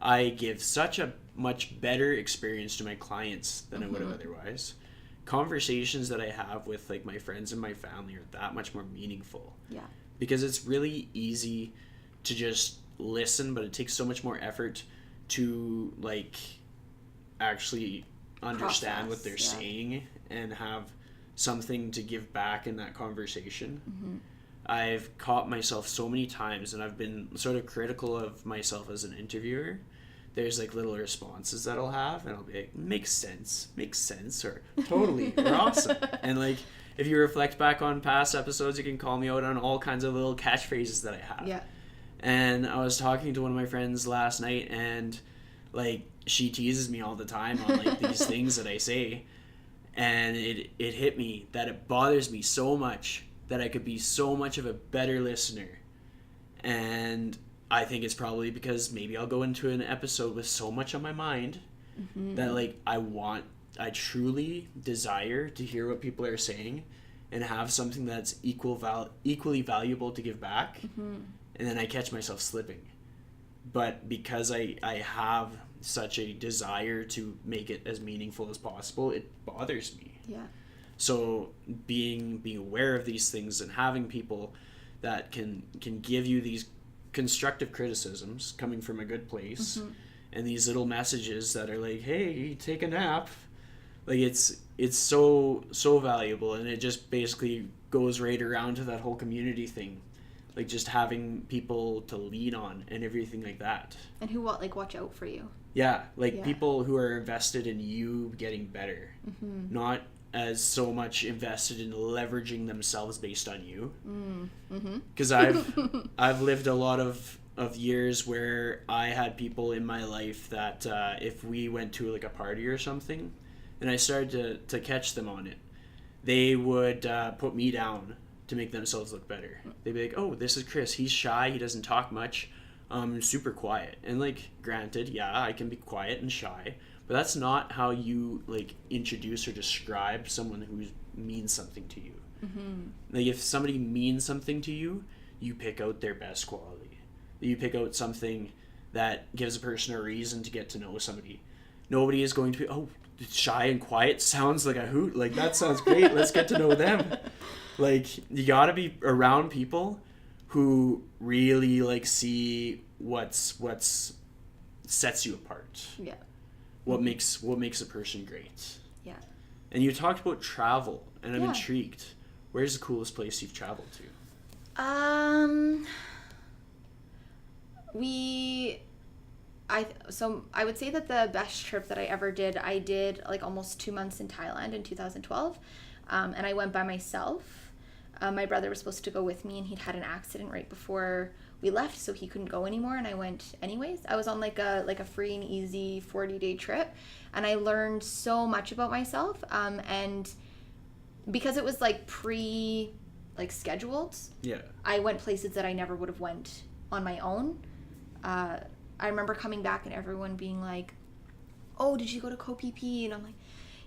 I give such a much better experience to my clients than I would have otherwise. Conversations that I have with like my friends and my family are that much more meaningful. Yeah. Because it's really easy to just listen, but it takes so much more effort to like actually understand what they're saying and have something to give back in that conversation. I've caught myself so many times, and I've been sort of critical of myself as an interviewer. There's like little responses that I'll have, and I'll be like, makes sense, or totally, or awesome. And like, if you reflect back on past episodes, you can call me out on all kinds of little catchphrases that I have. Yeah. And I was talking to one of my friends last night, and like, she teases me all the time on like these things that I say. And it hit me that it bothers me so much that I could be so much of a better listener. And I think it's probably because maybe I'll go into an episode with so much on my mind that like I truly desire to hear what people are saying and have something that's equally valuable to give back. And then I catch myself slipping. But because I have such a desire to make it as meaningful as possible, it bothers me. Yeah. So being aware of these things and having people that can give you these constructive criticisms coming from a good place, and these little messages that are like, hey, take a nap, like it's so valuable. And it just basically goes right around to that whole community thing, like just having people to lean on and everything like that. And who watch out for you. Yeah, people who are invested in you getting better, not as so much invested in leveraging themselves based on you. Because I've lived a lot of years where I had people in my life that if we went to like a party or something, and I started to catch them on it, they would put me down to make themselves look better. They'd be like, oh, this is Chris, he's shy, he doesn't talk much, super quiet. And like, granted, yeah, I can be quiet and shy, but that's not how you like introduce or describe someone who means something to you. Like, if somebody means something to you, you pick out their best quality. You pick out something that gives a person a reason to get to know somebody. Nobody is going to be, oh, shy and quiet sounds like a hoot, like that sounds great, let's get to know them. Like, you gotta be around people who really like see what's sets you apart. Yeah. What makes a person great. Yeah. And you talked about travel, and I'm intrigued. Where's the coolest place you've traveled to? I would say that the best trip that I ever did, I did like almost 2 months in Thailand in 2012, and I went by myself. My brother was supposed to go with me, and he'd had an accident right before we left, so he couldn't go anymore, and I went anyways. I was on like a free and easy 40-day trip, and I learned so much about myself, and because it was like scheduled, I went places that I never would have went on my own. I remember coming back and everyone being like, oh, did you go to Koh Phi Phi? And I'm like,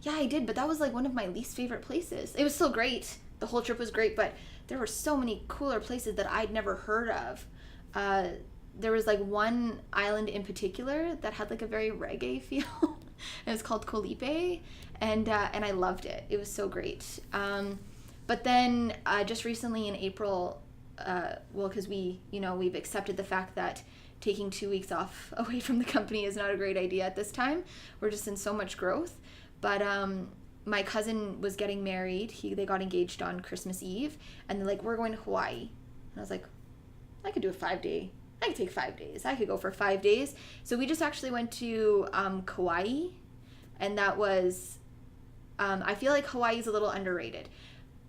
yeah, I did, but that was like one of my least favorite places. It was still great. The whole trip was great, but there were so many cooler places that I'd never heard of. There was like one island in particular that had like a very reggae feel. It was called Koh Lipe, and I loved it. It was so great. But then just recently in April, because we've accepted the fact that taking 2 weeks off away from the company is not a great idea at this time. We're just in so much growth. But my cousin was getting married. They got engaged on Christmas Eve, and they're like, we're going to Hawaii. And I was like, I could do a 5-day. I could take 5 days. I could go for 5 days. So we just actually went to Kauai, and that was, I feel like Hawaii is a little underrated,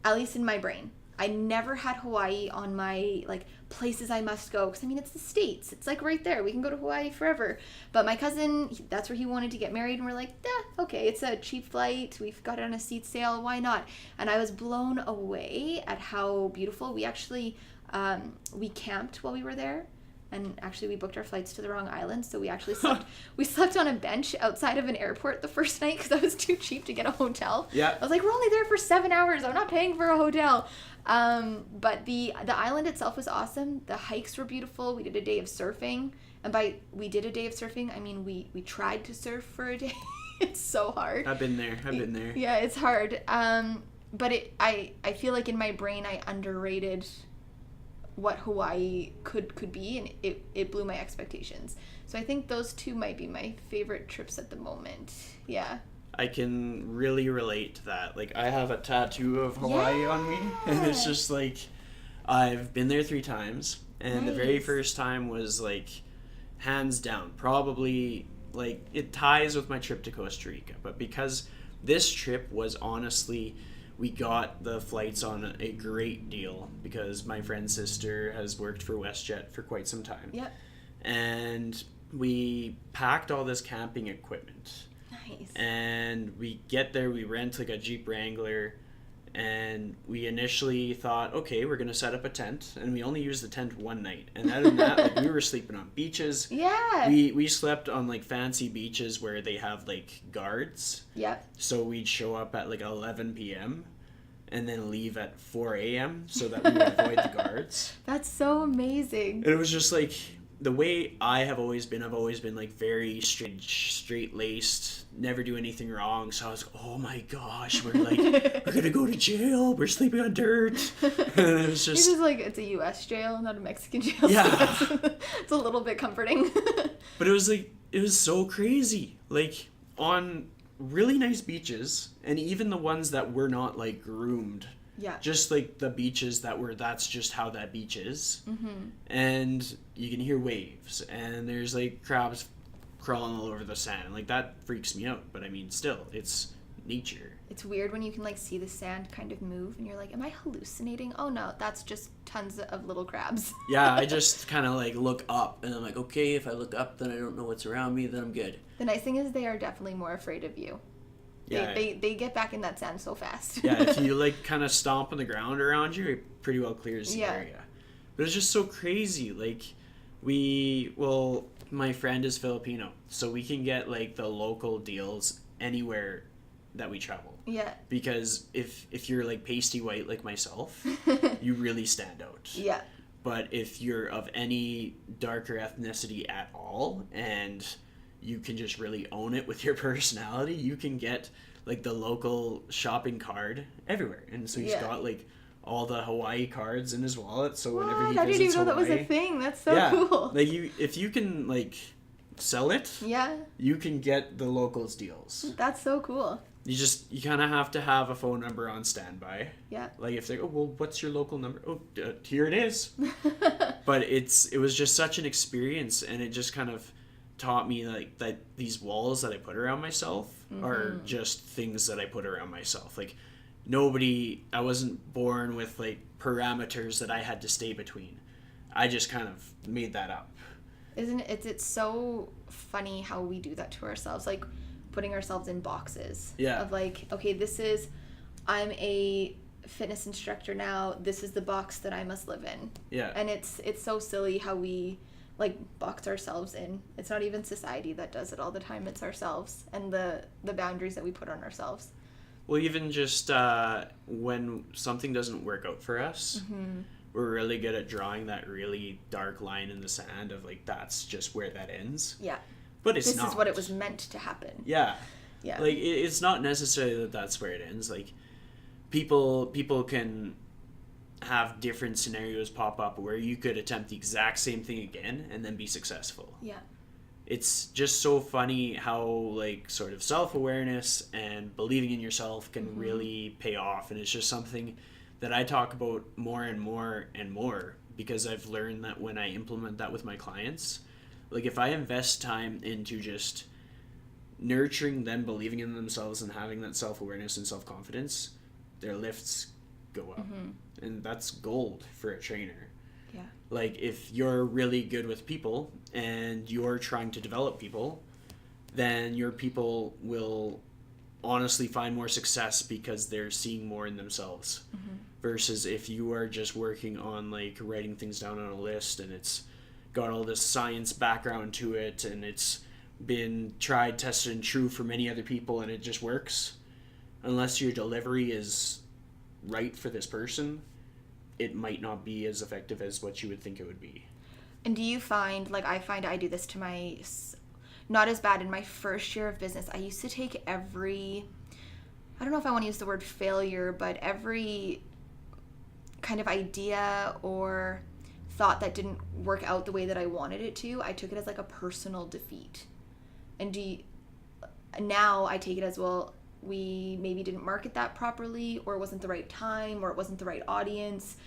at least in my brain. I never had Hawaii on my like places I must go, because I mean, it's the States. It's like right there. We can go to Hawaii forever. But my cousin, that's where he wanted to get married, and we're like, okay, it's a cheap flight. We've got it on a seat sale. Why not? And I was blown away at how beautiful. We actually we camped while we were there, and actually we booked our flights to the wrong island, so we actually slept on a bench outside of an airport the first night because I was too cheap to get a hotel. Yeah, I was like, we're only there for 7 hours. I'm not paying for a hotel. But the island itself was awesome. The hikes were beautiful. We did a day of surfing, And we did a day of surfing. I mean, we tried to surf for a day. It's so hard. I've been there. Yeah, it's hard. But I feel like in my brain I underrated what Hawaii could be, and it blew my expectations. So I think those two might be my favorite trips at the moment. Yeah. I can really relate to that. Like, I have a tattoo of Hawaii on me, and it's just like, I've been there 3 times, and the very first time was like, hands down, probably, like, it ties with my trip to Costa Rica, but because this trip was honestly, we got the flights on a great deal because my friend's sister has worked for WestJet for quite some time. Yep. And we packed all this camping equipment. Nice. And we get there, we rent like a Jeep Wrangler, and we initially thought, okay, we're gonna set up a tent, and we only used the tent one night. And other than that, like, we were sleeping on beaches. Yeah. We slept on like fancy beaches where they have like guards. Yep. So we'd show up at like 11 p.m. and then leave at 4 a.m. so that we would avoid the guards. That's so amazing. And it was just like, the way I've always been like very straight-laced, never do anything wrong. So I was like, oh my gosh, we're gonna go to jail. We're sleeping on dirt. And it was just... This is like, it's a U.S. jail, not a Mexican jail. Yeah. So it's a little bit comforting. But it was like, it was so crazy. Like, on really nice beaches, and even the ones that were not like groomed. Yeah. Just like the beaches that's just how that beach is. Mm-hmm. And you can hear waves, and there's like crabs crawling all over the sand. Like, that freaks me out, but I mean, still, it's nature. It's weird when you can like see the sand kind of move and you're like, am I hallucinating? Oh no, that's just tons of little crabs. Yeah, I just kind of like look up, and I'm like, okay, if I look up, then I don't know what's around me, then I'm good. The nice thing is they are definitely more afraid of you. Yeah. They get back in that sand so fast. Yeah, if you like kind of stomp on the ground around you, it pretty well clears the Yeah. area. But it's just so crazy. Like, my friend is Filipino, so we can get like the local deals anywhere that we travel. Yeah. Because if you're like pasty white like myself, you really stand out. Yeah. But if you're of any darker ethnicity at all, and you can just really own it with your personality, you can get like the local shopping card everywhere. And so he's got like all the Hawaii cards in his wallet, so whenever he visits I didn't even know that was Hawaii, a thing. That's so cool. Like, if you can like sell it, Yeah. you can get the locals deals. That's so cool. You kind of have to have a phone number on standby. Yeah. Like, if they go, well, what's your local number? Oh, here it is. But it was just such an experience, and it just kind of taught me like that these walls that I put around myself are just things that I put around myself. Like, I wasn't born with like parameters that I had to stay between. I just kind of made that up. Isn't it? It's so funny how we do that to ourselves, like putting ourselves in boxes. Yeah. Of like, okay, I'm a fitness instructor now. This is the box that I must live in. Yeah. And it's so silly how we like box ourselves in. It's not even society that does it all the time. It's ourselves and the boundaries that we put on ourselves. Well, even just when something doesn't work out for us, we're really good at drawing that really dark line in the sand of like, that's just where that ends. Yeah. But it's this not. This is what it was meant to happen. Yeah. Yeah. Like, it's not necessarily that that's where it ends. Like, people can have different scenarios pop up where you could attempt the exact same thing again and then be successful. Yeah. It's just so funny how like sort of self-awareness and believing in yourself can really pay off, and it's just something that I talk about more and more and more, because I've learned that when I implement that with my clients, like, if I invest time into just nurturing them believing in themselves and having that self-awareness and self-confidence, their lifts go up. And that's gold for a trainer. Yeah. Like, if you're really good with people and you're trying to develop people, then your people will honestly find more success because they're seeing more in themselves. Versus if you are just working on like writing things down on a list, and it's got all this science background to it, and it's been tried, tested, and true for many other people, and it just works. Unless your delivery is right for this person, it might not be as effective as what you would think it would be. And do you find, like, I find I do this to not as bad in my first year of business. I used to take every, I don't know if I want to use the word failure, but every kind of idea or thought that didn't work out the way that I wanted it to, I took it as like a personal defeat. And now I take it as, well, we maybe didn't market that properly, or it wasn't the right time, or it wasn't the right audience,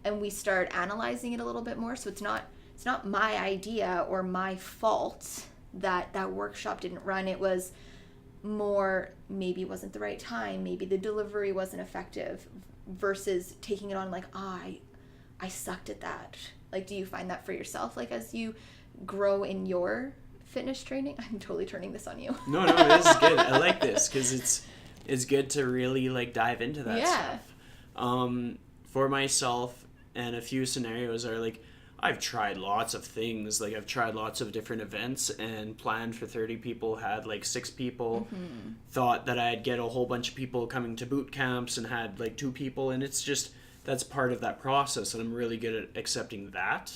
and we start analyzing it a little bit more. So it's not my idea or my fault that workshop didn't run. It was more, maybe it wasn't the right time, maybe the delivery wasn't effective, versus taking it on like, I sucked at that. Like, do you find that for yourself, like, as you grow in your fitness training? I'm totally turning this on you. No, this is good. I like this because it's good to really like dive into that stuff. For myself, and a few scenarios are like, I've tried lots of things. Like, I've tried lots of different events and planned for 30 people, had like 6 people, thought that I'd get a whole bunch of people coming to boot camps and had like 2 people. And it's just, that's part of that process. And I'm really good at accepting that.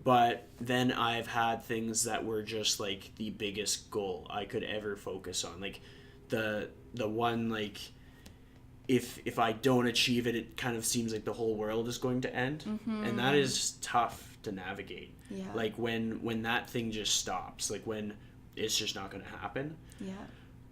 But then I've had things that were just like the biggest goal I could ever focus on. Like the one, like, if I don't achieve it, it kind of seems like the whole world is going to end. And that is tough to navigate. Yeah. Like when that thing just stops, like when it's just not going to happen. Yeah.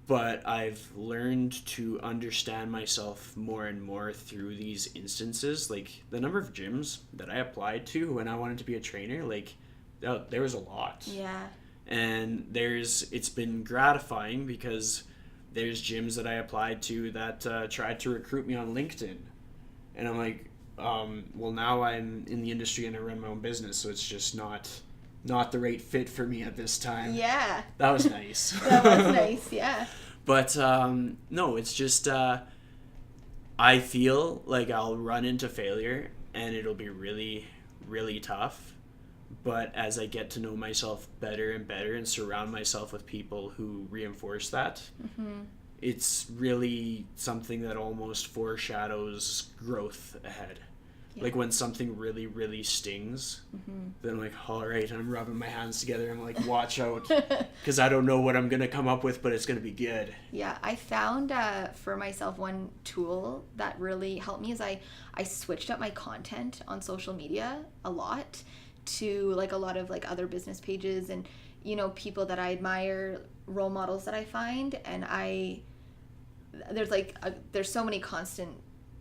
But I've learned to understand myself more and more through these instances. Like the number of gyms that I applied to when I wanted to be a trainer, like there was a lot. Yeah. And it's been gratifying because there's gyms that I applied to that tried to recruit me on LinkedIn. And I'm like, well, now I'm in the industry and I run my own business, so it's just not the right fit for me at this time. Yeah. That was nice. That was nice, yeah. But no, it's just I feel like I'll run into failure and it'll be really, really tough. But as I get to know myself better and better and surround myself with people who reinforce that, it's really something that almost foreshadows growth ahead. Yeah. Like when something really, really stings, then I'm like, all right, I'm rubbing my hands together. I'm like, watch out, because I don't know what I'm going to come up with, but it's going to be good. Yeah, I found for myself one tool that really helped me is I switched up my content on social media a lot to like a lot of like other business pages and, you know, people that I admire, role models that I find, and there's so many constant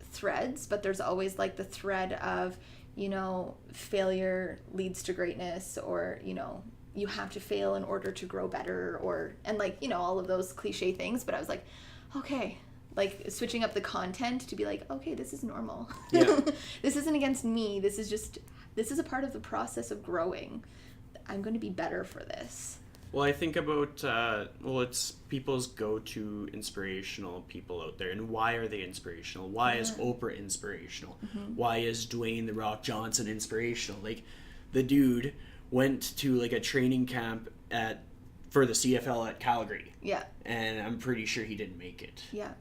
threads, but there's always like the thread of, you know, failure leads to greatness, or, you know, you have to fail in order to grow better, and like, you know, all of those cliche things. But I was like, okay, like switching up the content to be like, okay, this is normal. Yeah. This isn't against me. This is a part of the process of growing. I'm going to be better for this. Well, I think about, it's people's go-to inspirational people out there. And why are they inspirational? Why is Oprah inspirational? Why is Dwayne "The Rock" Johnson inspirational? Like, the dude went to, like, a training camp for the CFL at Calgary. Yeah. And I'm pretty sure he didn't make it. Yeah.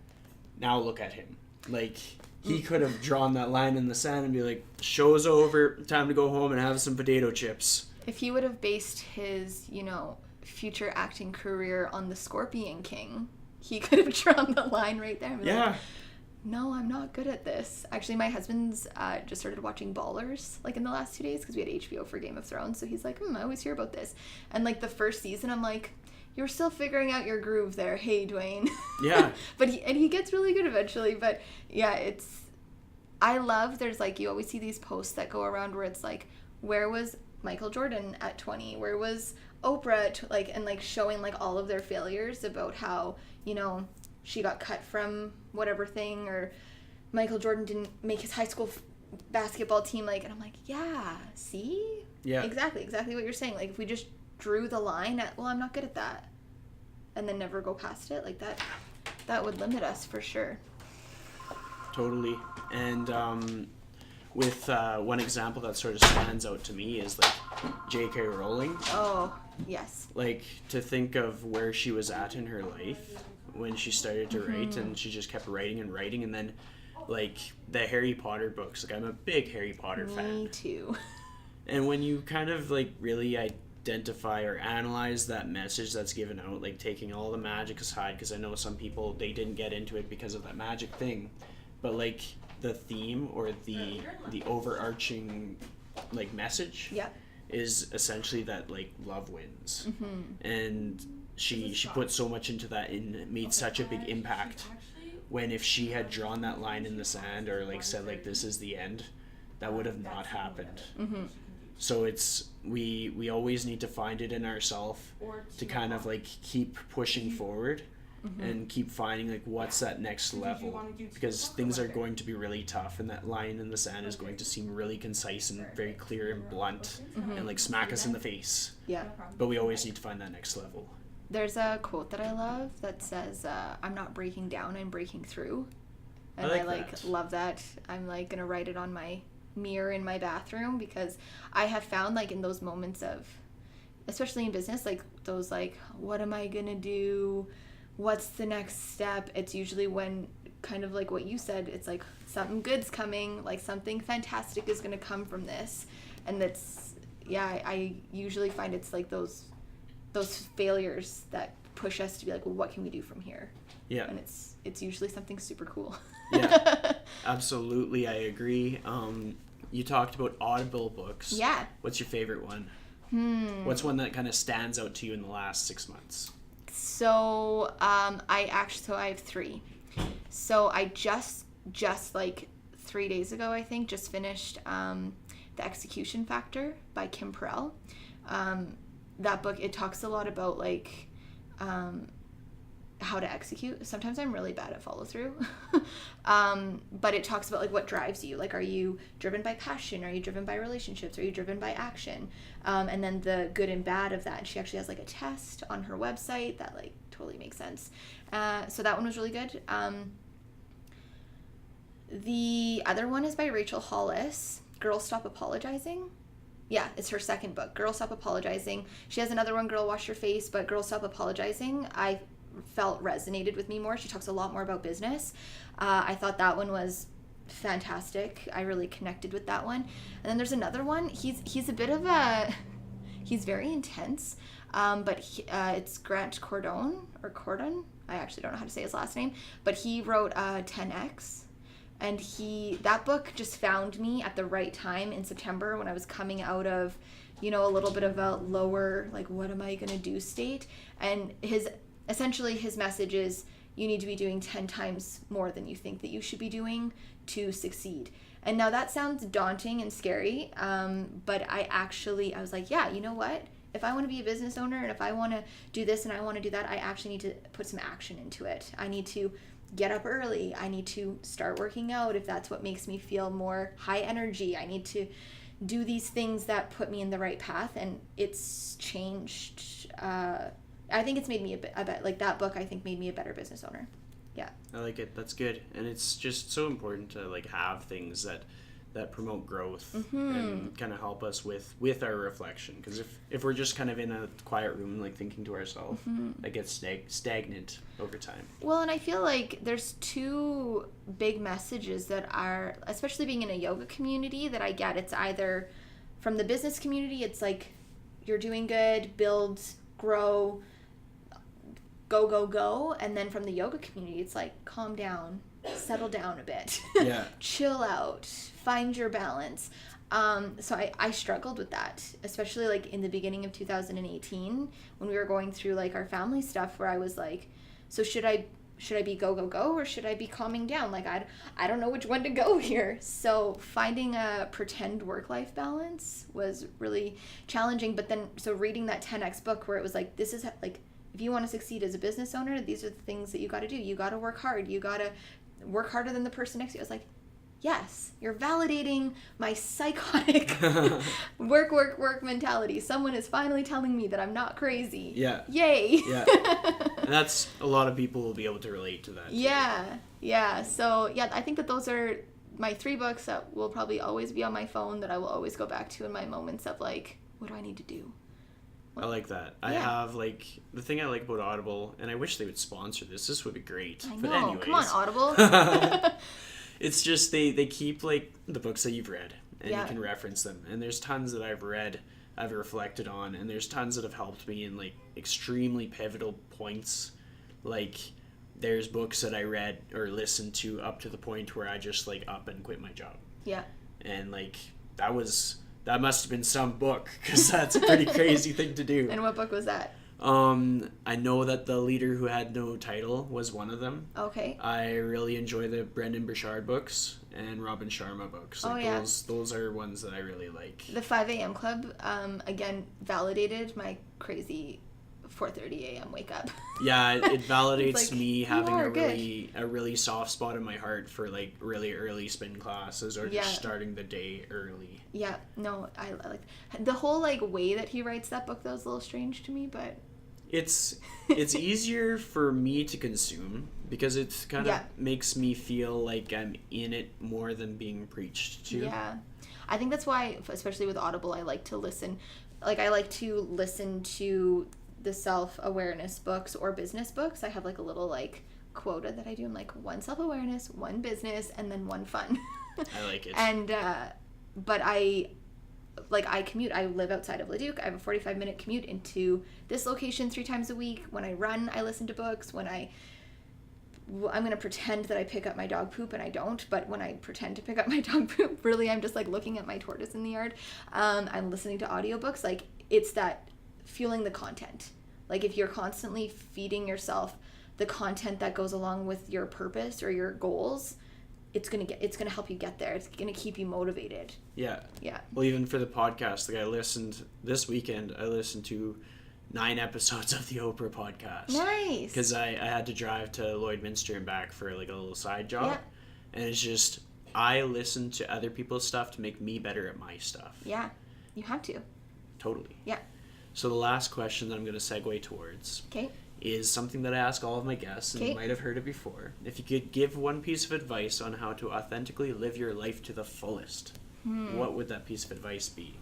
Now look at him. Like, he could have drawn that line in the sand and be like, show's over, time to go home and have some potato chips. If he would have based his, you know, future acting career on the Scorpion King, he could have drawn the line right there. Yeah. Like, no, I'm not good at this. Actually, my husband's just started watching Ballers, like, in the last 2 days, because we had HBO for Game of Thrones, so he's like, I always hear about this. And, like, the first season, I'm like, you're still figuring out your groove there. Hey, Dwayne. Yeah. But he gets really good eventually. But, yeah, I love, there's, like, you always see these posts that go around where it's like, where was Michael Jordan at 20? Where was Oprah and like showing like all of their failures about how, you know, she got cut from whatever thing, or Michael Jordan didn't make his high school basketball team, like, and I'm like, yeah, see? Yeah. Exactly what you're saying. Like, if we just drew the line at, well, I'm not good at that, and then never go past it, like that would limit us for sure. Totally. And with one example that sort of stands out to me is like J.K. Rowling. Oh, yes. Like, to think of where she was at in her life when she started to write, and she just kept writing, and then like the Harry Potter books. Like, I'm a big Harry Potter fan. Me too. And when you kind of like really identify or analyze that message that's given out, like taking all the magic aside, because I know some people, they didn't get into it because of that magic thing, but like the theme or the overarching like message is essentially that like love wins. And she put so much into that and made such a big impact, when if she had drawn that line in the sand or like said like this is the end, that would have not happened. So it's we always need to find it in ourselves to kind of like keep pushing forward and keep finding like what's that next level, because things are going to be really tough and that line in the sand is going to seem really concise and very clear and blunt and like smack us in the face. But we always need to find that next level. There's a quote that I love that says, I'm not breaking down, I'm breaking through. And I like love that. I'm like gonna write it on my mirror in my bathroom, because I have found like in those moments of, especially in business, like those like, what am I gonna do? What's the next step? It's usually when, kind of like what you said, it's like something good's coming, like something fantastic is gonna come from this. And that's, I usually find it's like those failures that push us to be like, well, what can we do from here? And it's usually something super cool. Absolutely, I agree. You talked about Audible books. What's your favorite one? What's one that kind of stands out to you in the last 6 months? So I have 3. So I just like 3 days ago, I think, just finished The Execution Factor by Kim Perrell. That book, it talks a lot about like how to execute. Sometimes I'm really bad at follow through. But it talks about like what drives you. Like, are you driven by passion? Are you driven by relationships? Are you driven by action? And then the good and bad of that. And she actually has like a test on her website that like totally makes sense. So that one was really good. The other one is by Rachel Hollis, Girl Stop Apologizing. Yeah, it's her second book, Girl Stop Apologizing. She has another one, Girl Wash Your Face, but Girl Stop Apologizing, I felt resonated with me more. She talks a lot more about business. I thought that one was fantastic. I really connected with that one. And then there's another one. He's a bit of a, he's very intense, but it's Grant Cardone. I actually don't know how to say his last name, but he wrote 10X. And that book just found me at the right time in September when I was coming out of, a little bit of a lower, like, what am I going to do state? And essentially his message is, you need to be doing 10 times more than you think that you should be doing to succeed. And now that sounds daunting and scary, but I was like, yeah, you know what? If I want to be a business owner and if I want to do this and I want to do that, I actually need to put some action into it. I need to get up early. I need to start working out if that's what makes me feel more high energy. I need to do these things that put me in the right path, and it's changed. I think it's made me like that book I think made me a better business owner. Yeah. I like it. That's good. And it's just so important to like have things that promote growth and kind of help us with our reflection, because if we're just kind of in a quiet room like thinking to ourselves, that gets stagnant over time. Well, and I feel like there's 2 big messages that are, especially being in a yoga community, that I get. It's either from the business community, it's like you're doing good, build, grow, go, and then from the yoga community it's like calm down, settle down a bit, chill out, find your balance. So I struggled with that, especially like in the beginning of 2018 when we were going through like our family stuff, where I was like, so should I be go or should I be calming down? Like I don't know which one to go here. So finding a pretend work-life balance was really challenging. But then so reading that 10X book where it was like, this is like, if you want to succeed as a business owner, these are the things that you got to do. You got to work hard. You got to work harder than the person next to you. I was like, yes, you're validating my psychotic work mentality. Someone is finally telling me that I'm not crazy. Yeah. Yay. Yeah. And that's, a lot of people will be able to relate to that. Yeah. So, yeah, I think that those are my 3 books that will probably always be on my phone, that I will always go back to in my moments of like, what do I need to do? I like that. I have, like, the thing I like about Audible, and I wish they would sponsor this. This would be great. I know. But anyways, come on, Audible. It's just they keep, like, the books that you've read, and you can reference them. And there's tons that I've read, I've reflected on, and there's tons that have helped me in like extremely pivotal points. Like there's books that I read or listened to up to the point where I just like up and quit my job. Yeah. And like that must have been some book, because that's a pretty crazy thing to do. And what book was that? I know that The Leader Who Had No Title was one of them. Okay. I really enjoy the Brendan Burchard books and Robin Sharma books. Like those are ones that I really like. The 5 a.m. Club, again, validated my crazy 4:30 a.m. wake up. Yeah, it validates like, me having a really soft spot in my heart for like really early spin classes or just starting the day early. Yeah, no, I like the whole like way that he writes that book though is a little strange to me, but it's easier for me to consume because it kind of makes me feel like I'm in it more than being preached to. Yeah. I think that's why, especially with Audible, I like to listen. Like, I like to listen to the self-awareness books or business books. I have like a little like quota that I do. I'm like, one self-awareness, one business, and then one fun. I like it. And but I commute. I live outside of Leduc. I have a 45-minute commute into this location 3 times a week. When I run, I listen to books. When I'm going to pretend that I pick up my dog poop, and I don't, but when I pretend to pick up my dog poop, really I'm just like looking at my tortoise in the yard. I'm listening to audiobooks. Like, it's that fueling the content. Like, if you're constantly feeding yourself the content that goes along with your purpose or your goals, it's gonna help you get there. It's gonna keep you motivated. Yeah. Yeah. Well, even for the podcast, like this weekend, I listened to 9 episodes of the Oprah podcast. Nice. Because I had to drive to Lloydminster and back for like a little side job. Yeah. And it's just, I listen to other people's stuff to make me better at my stuff. Yeah. You have to. Totally. Yeah. So the last question that I'm going to segue towards is something that I ask all of my guests, and you might have heard it before. If you could give one piece of advice on how to authentically live your life to the fullest, what would that piece of advice be?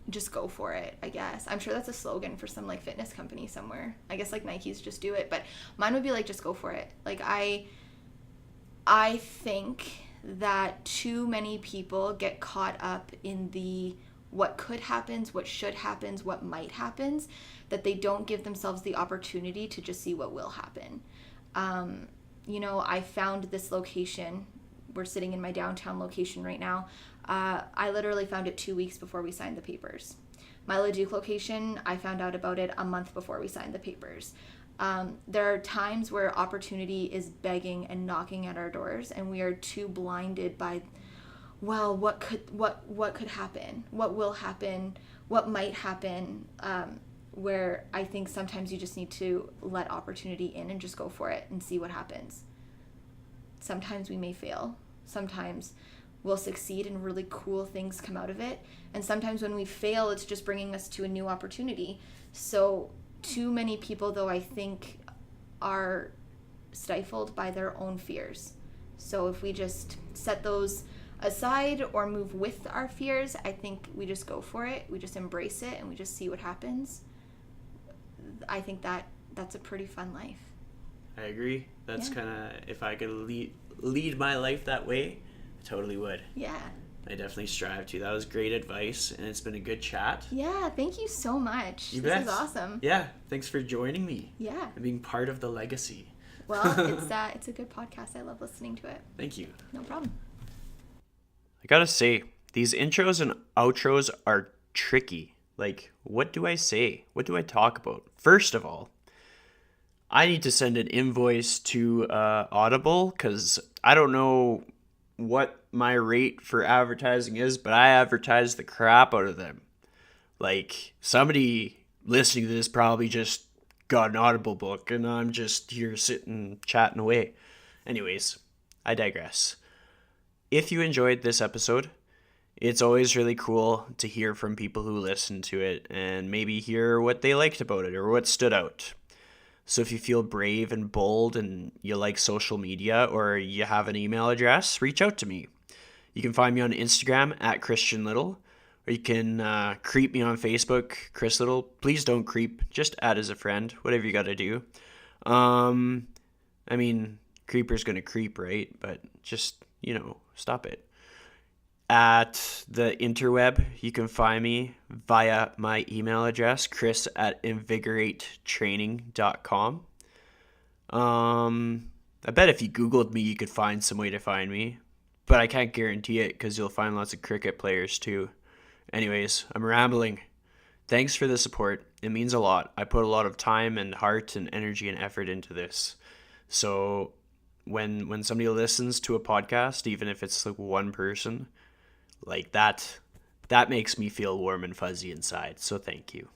Just go for it, I guess. I'm sure that's a slogan for some like fitness company somewhere. I guess like Nike's just do it, but mine would be like just go for it. Like I think that too many people get caught up in the what could happens, what should happens, what might happens, that they don't give themselves the opportunity to just see what will happen. I found this location. We're sitting in my downtown location right now. I literally found it 2 weeks before we signed the papers. My Leduc location, I found out about it a month before we signed the papers. There are times where opportunity is begging and knocking at our doors, and we are too blinded by, well, what could happen, what will happen, what might happen. Where I think sometimes you just need to let opportunity in and just go for it and see what happens. Sometimes we may fail. Sometimes we'll succeed and really cool things come out of it. And sometimes when we fail, it's just bringing us to a new opportunity. So too many people, though, I think are stifled by their own fears. So if we just set those aside or move with our fears, I think we just go for it. We just embrace it and we just see what happens. I think that's a pretty fun life. I agree. That's kind of, if I could lead my life that way, I totally would. Yeah. I definitely strive to. That was great advice, and it's been a good chat. Yeah, thank you so much. This is awesome. Yeah, thanks for joining me. Yeah. And being part of the legacy. Well, it's a good podcast. I love listening to it. Thank you. No problem. I gotta say, these intros and outros are tricky. Like, what do I say? What do I talk about? First of all, I need to send an invoice to Audible because I don't know what my rate for advertising is, but I advertise the crap out of them. Like, somebody listening to this probably just got an Audible book and I'm just here sitting chatting away. Anyways, I digress. If you enjoyed this episode, it's always really cool to hear from people who listen to it and maybe hear what they liked about it or what stood out. So if you feel brave and bold and you like social media or you have an email address, reach out to me. You can find me on Instagram at Christian Little, Or you can creep me on Facebook, Chris Little. Please don't creep. Just add as a friend. Whatever you got to do. I mean, creeper's going to creep, right? But just, stop it. At the interweb, you can find me via my email address, chris@invigoratetraining.com. I bet if you Googled me, you could find some way to find me. But I can't guarantee it because you'll find lots of cricket players too. Anyways, I'm rambling. Thanks for the support. It means a lot. I put a lot of time and heart and energy and effort into this. So when somebody listens to a podcast, even if it's like one person, like that makes me feel warm and fuzzy inside. So thank you.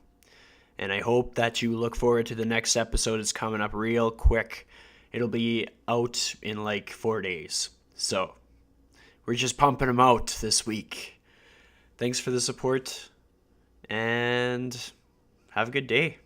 And I hope that you look forward to the next episode. It's coming up real quick. It'll be out in like 4 days. So we're just pumping them out this week. Thanks for the support, and have a good day.